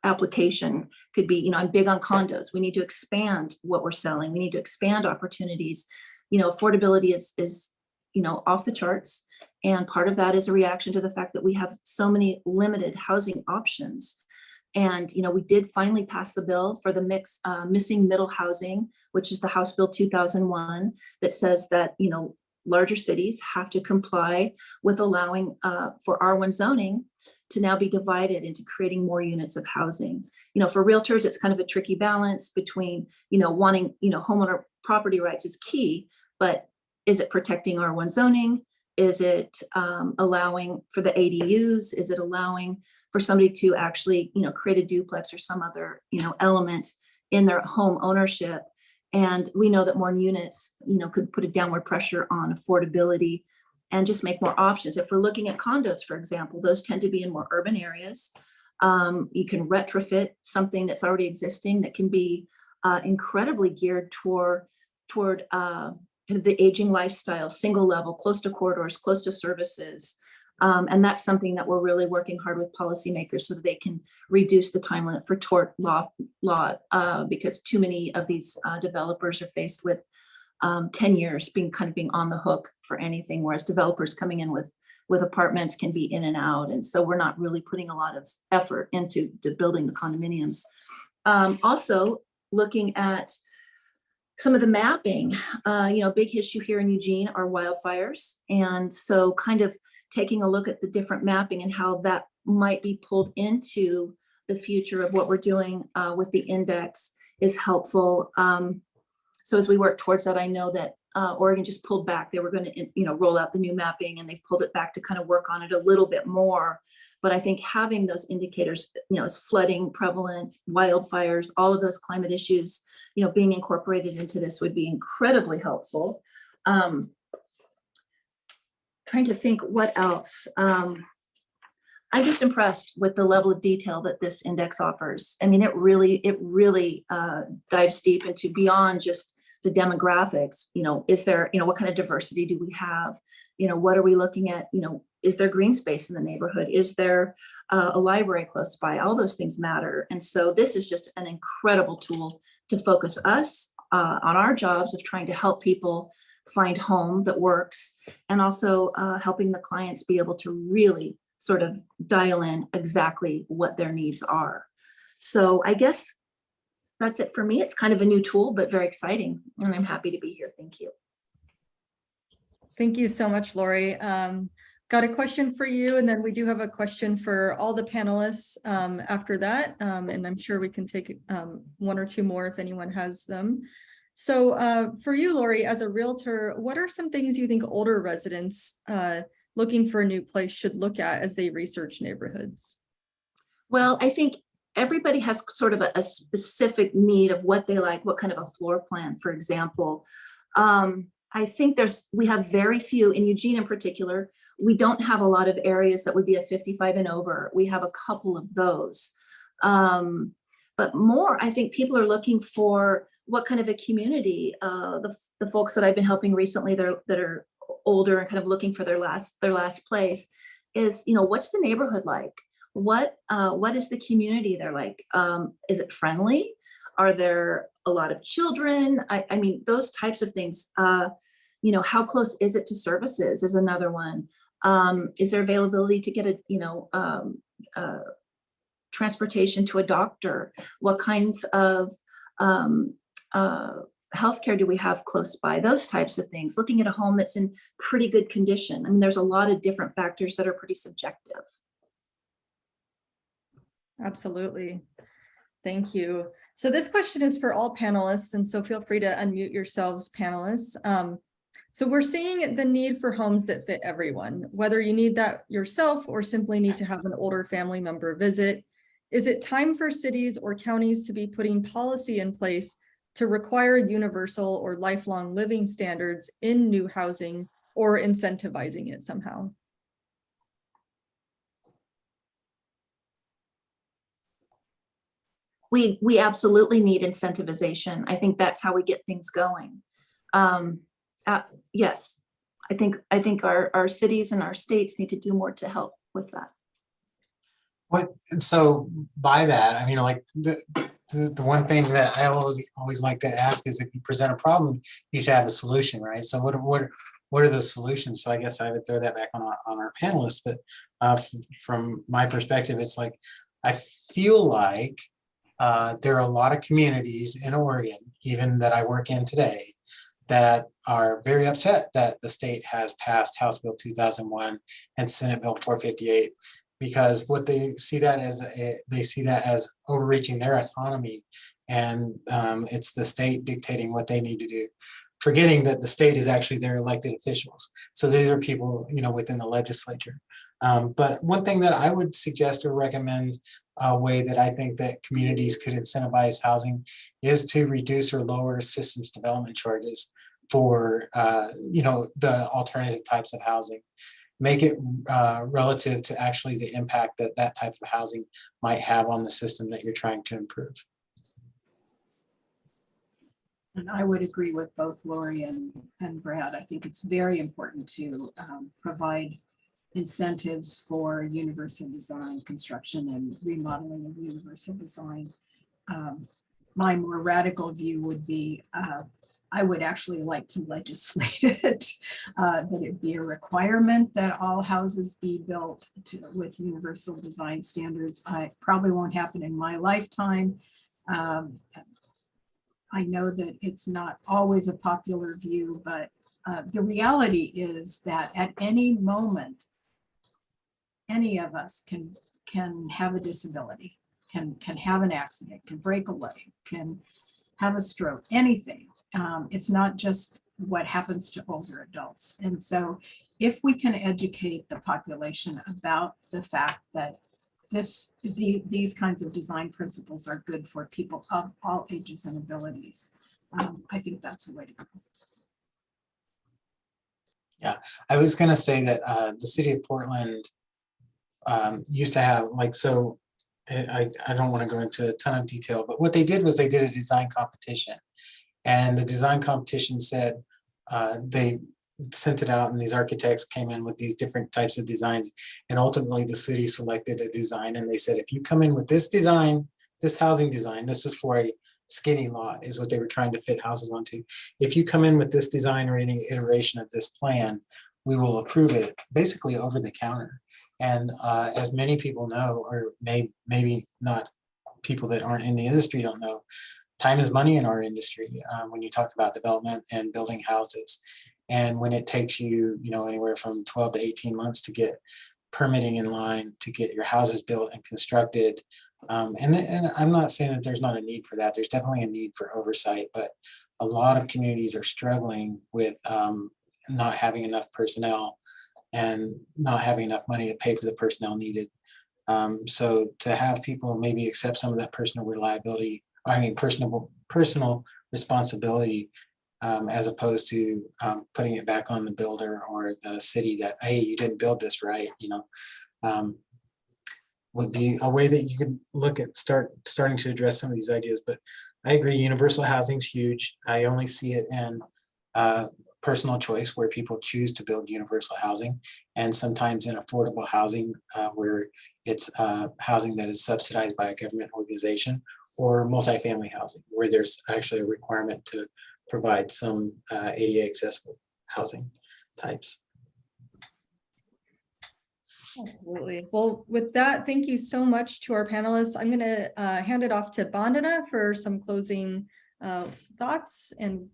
application could be. I'm big on condos. We need to expand what we're selling. We need to expand opportunities. Affordability is off the charts. And part of that is a reaction to the fact that we have so many limited housing options. And, we did finally pass the bill for the missing middle housing, which is the House Bill 2001, that says that, larger cities have to comply with allowing for R1 zoning to now be divided into creating more units of housing. For realtors, it's kind of a tricky balance between, wanting, homeowner property rights is key, but is it protecting R1 zoning? Is it allowing for the ADUs? Is it allowing for somebody to actually, create a duplex or some other, element in their home ownership? And we know that more units, could put a downward pressure on affordability and just make more options. If we're looking at condos, for example, those tend to be in more urban areas. You can retrofit something that's already existing that can be incredibly geared toward the aging lifestyle, single level, close to corridors, close to services. And that's something that we're really working hard with policymakers so that they can reduce the time limit for tort law because too many of these developers are faced with 10 years being on the hook for anything, whereas developers coming in with apartments can be in and out. And so we're not really putting a lot of effort into building the condominiums. Also looking at some of the mapping, big issue here in Eugene are wildfires. And so kind of taking a look at the different mapping and how that might be pulled into the future of what we're doing with the index is helpful. So as we work towards that, I know that Oregon just pulled back. They were going to, roll out the new mapping, and they've pulled it back to kind of work on it a little bit more. But I think having those indicators, as flooding, prevalent, wildfires, all of those climate issues, being incorporated into this would be incredibly helpful. Trying to think what else. I'm just impressed with the level of detail that this index offers. I mean, it really dives deep into beyond just the demographics. Is there, what kind of diversity do we have? What are we looking at? Is there green space in the neighborhood? Is there a library close by? All those things matter. And so this is just an incredible tool to focus us on our jobs of trying to help people find home that works, and also helping the clients be able to really sort of dial in exactly what their needs are. So I guess that's it for me. It's kind of a new tool, but very exciting, and I'm happy to be here. Thank you. Thank you so much, Lori. Got a question for you, and then we do have a question for all the panelists after that, and I'm sure we can take one or two more if anyone has them. So for you, Lori, as a realtor, what are some things you think older residents looking for a new place should look at as they research neighborhoods? Well, I think everybody has sort of a specific need of what they like, what kind of a floor plan, for example. I think we have very few, in Eugene in particular, we don't have a lot of areas that would be a 55 and over. We have a couple of those. But more, I think people are looking for what kind of a community. The folks that I've been helping recently that are older and kind of looking for their last place is, what's the neighborhood like? What is the community there like? Is it friendly? Are there a lot of children? I mean, those types of things. How close is it to services is another one. Is there availability to get transportation to a doctor? What kinds of healthcare do we have close by? Those types of things. Looking at a home that's in pretty good condition. I mean, there's a lot of different factors that are pretty subjective. Absolutely. Thank you. So this question is for all panelists, and so feel free to unmute yourselves, panelists. So we're seeing the need for homes that fit everyone, whether you need that yourself or simply need to have an older family member visit. Is it time for cities or counties to be putting policy in place to require universal or lifelong living standards in new housing, or incentivizing it somehow? We absolutely need incentivization. I think that's how we get things going. Yes, I think our cities and our states need to do more to help with that. So by that, I mean, like the one thing that I always like to ask is, if you present a problem, you should have a solution, right? So what are the solutions? So I guess I would throw that back on our panelists, but from my perspective, it's like, I feel like there are a lot of communities in Oregon, even that I work in today, that are very upset that the state has passed House Bill 2001 and Senate Bill 458, because what they see that as overreaching their autonomy, and it's the state dictating what they need to do, forgetting that the state is actually their elected officials. So these are people, within the legislature. But one thing that I would suggest or recommend, a way that I think that communities could incentivize housing, is to reduce or lower systems development charges for the alternative types of housing. Make it relative to actually the impact that type of housing might have on the system that you're trying to improve. And I would agree with both Lori and Brad. I think it's very important to provide incentives for universal design, construction and remodeling of universal design. My more radical view would be, I would actually like to legislate it, that it be a requirement that all houses be built with universal design standards. I probably won't happen in my lifetime. I know that it's not always a popular view, but the reality is that at any moment, any of us can have a disability, can have an accident, can break a leg, can have a stroke, anything. It's not just what happens to older adults. And so if we can educate the population about the fact that these kinds of design principles are good for people of all ages and abilities, I think that's a way to go. I was going to say that the city of Portland used to have I don't want to go into a ton of detail, but what they did was they did a design competition, and the design competition said they sent it out and these architects came in with these different types of designs, and ultimately the city selected a design, and they said, if you come in with this design, this housing design, this is for a skinny lot is what they were trying to fit houses onto. If you come in with this design or any iteration of this plan, we will approve it basically over the counter. And as many people know, or maybe not, people that aren't in the industry don't know, time is money in our industry when you talk about development and building houses. And when it takes you, anywhere from 12 to 18 months to get permitting in line, to get your houses built and constructed. And I'm not saying that there's not a need for that. There's definitely a need for oversight, but a lot of communities are struggling with not having enough personnel and not having enough money to pay for the personnel needed. So to have people maybe accept some of that personal personal responsibility, as opposed to putting it back on the builder or the city that, hey, you didn't build this right, would be a way that you could look at starting to address some of these ideas. But I agree, universal housing is huge. I only see it in personal choice where people choose to build universal housing, and sometimes in affordable housing where it's housing that is subsidized by a government organization, or multifamily housing where there's actually a requirement to provide some ADA accessible housing types. Absolutely. Well, with that, thank you so much to our panelists. I'm going to hand it off to Vandana for some closing thoughts, and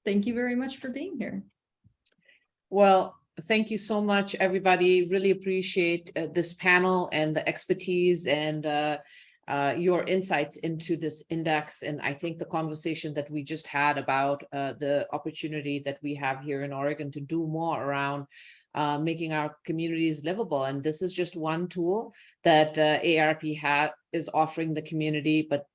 thank you very much for being here. Well, thank you so much, everybody. Really appreciate this panel and the expertise and your insights into this index. And I think the conversation that we just had about the opportunity that we have here in Oregon to do more around making our communities livable. And this is just one tool that AARP is offering the community, but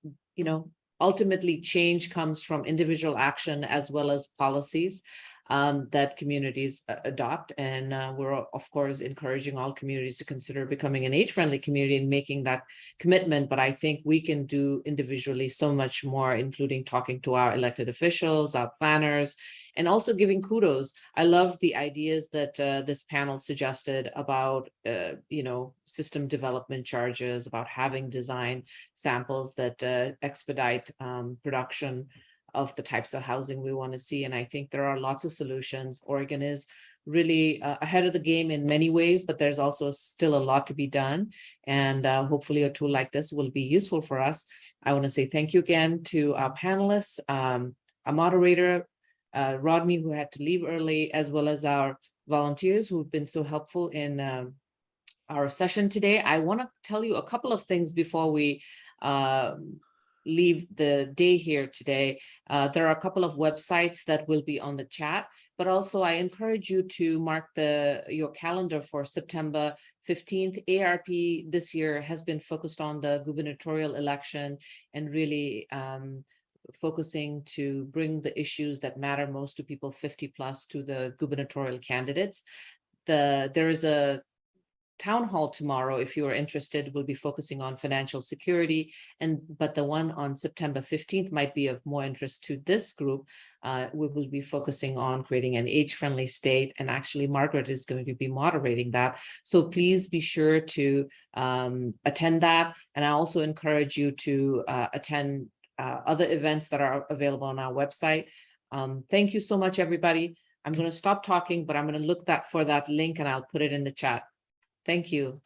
ultimately change comes from individual action as well as policies that communities adopt. And we're, of course, encouraging all communities to consider becoming an age-friendly community and making that commitment. But I think we can do individually so much more, including talking to our elected officials, our planners, and also giving kudos. I love the ideas that this panel suggested about, system development charges, about having design samples that expedite production of the types of housing we want to see. And I think there are lots of solutions. Oregon is really ahead of the game in many ways, but there's also still a lot to be done. And hopefully a tool like this will be useful for us. I want to say thank you again to our panelists, our moderator, Rodney, who had to leave early, as well as our volunteers who've been so helpful in our session today. I want to tell you a couple of things before we leave the day here today. There are a couple of websites that will be on the chat, but also I encourage you to mark your calendar for September 15th. AARP this year has been focused on the gubernatorial election and really focusing to bring the issues that matter most to people 50 plus to the gubernatorial candidates. There is a town hall tomorrow, if you are interested, will be focusing on financial security. But the one on September 15th might be of more interest to this group. We will be focusing on creating an age-friendly state. And actually, Margaret is going to be moderating that. So please be sure to attend that. And I also encourage you to attend other events that are available on our website. Thank you so much, everybody. I'm going to stop talking, but I'm going to look for that link and I'll put it in the chat. Thank you.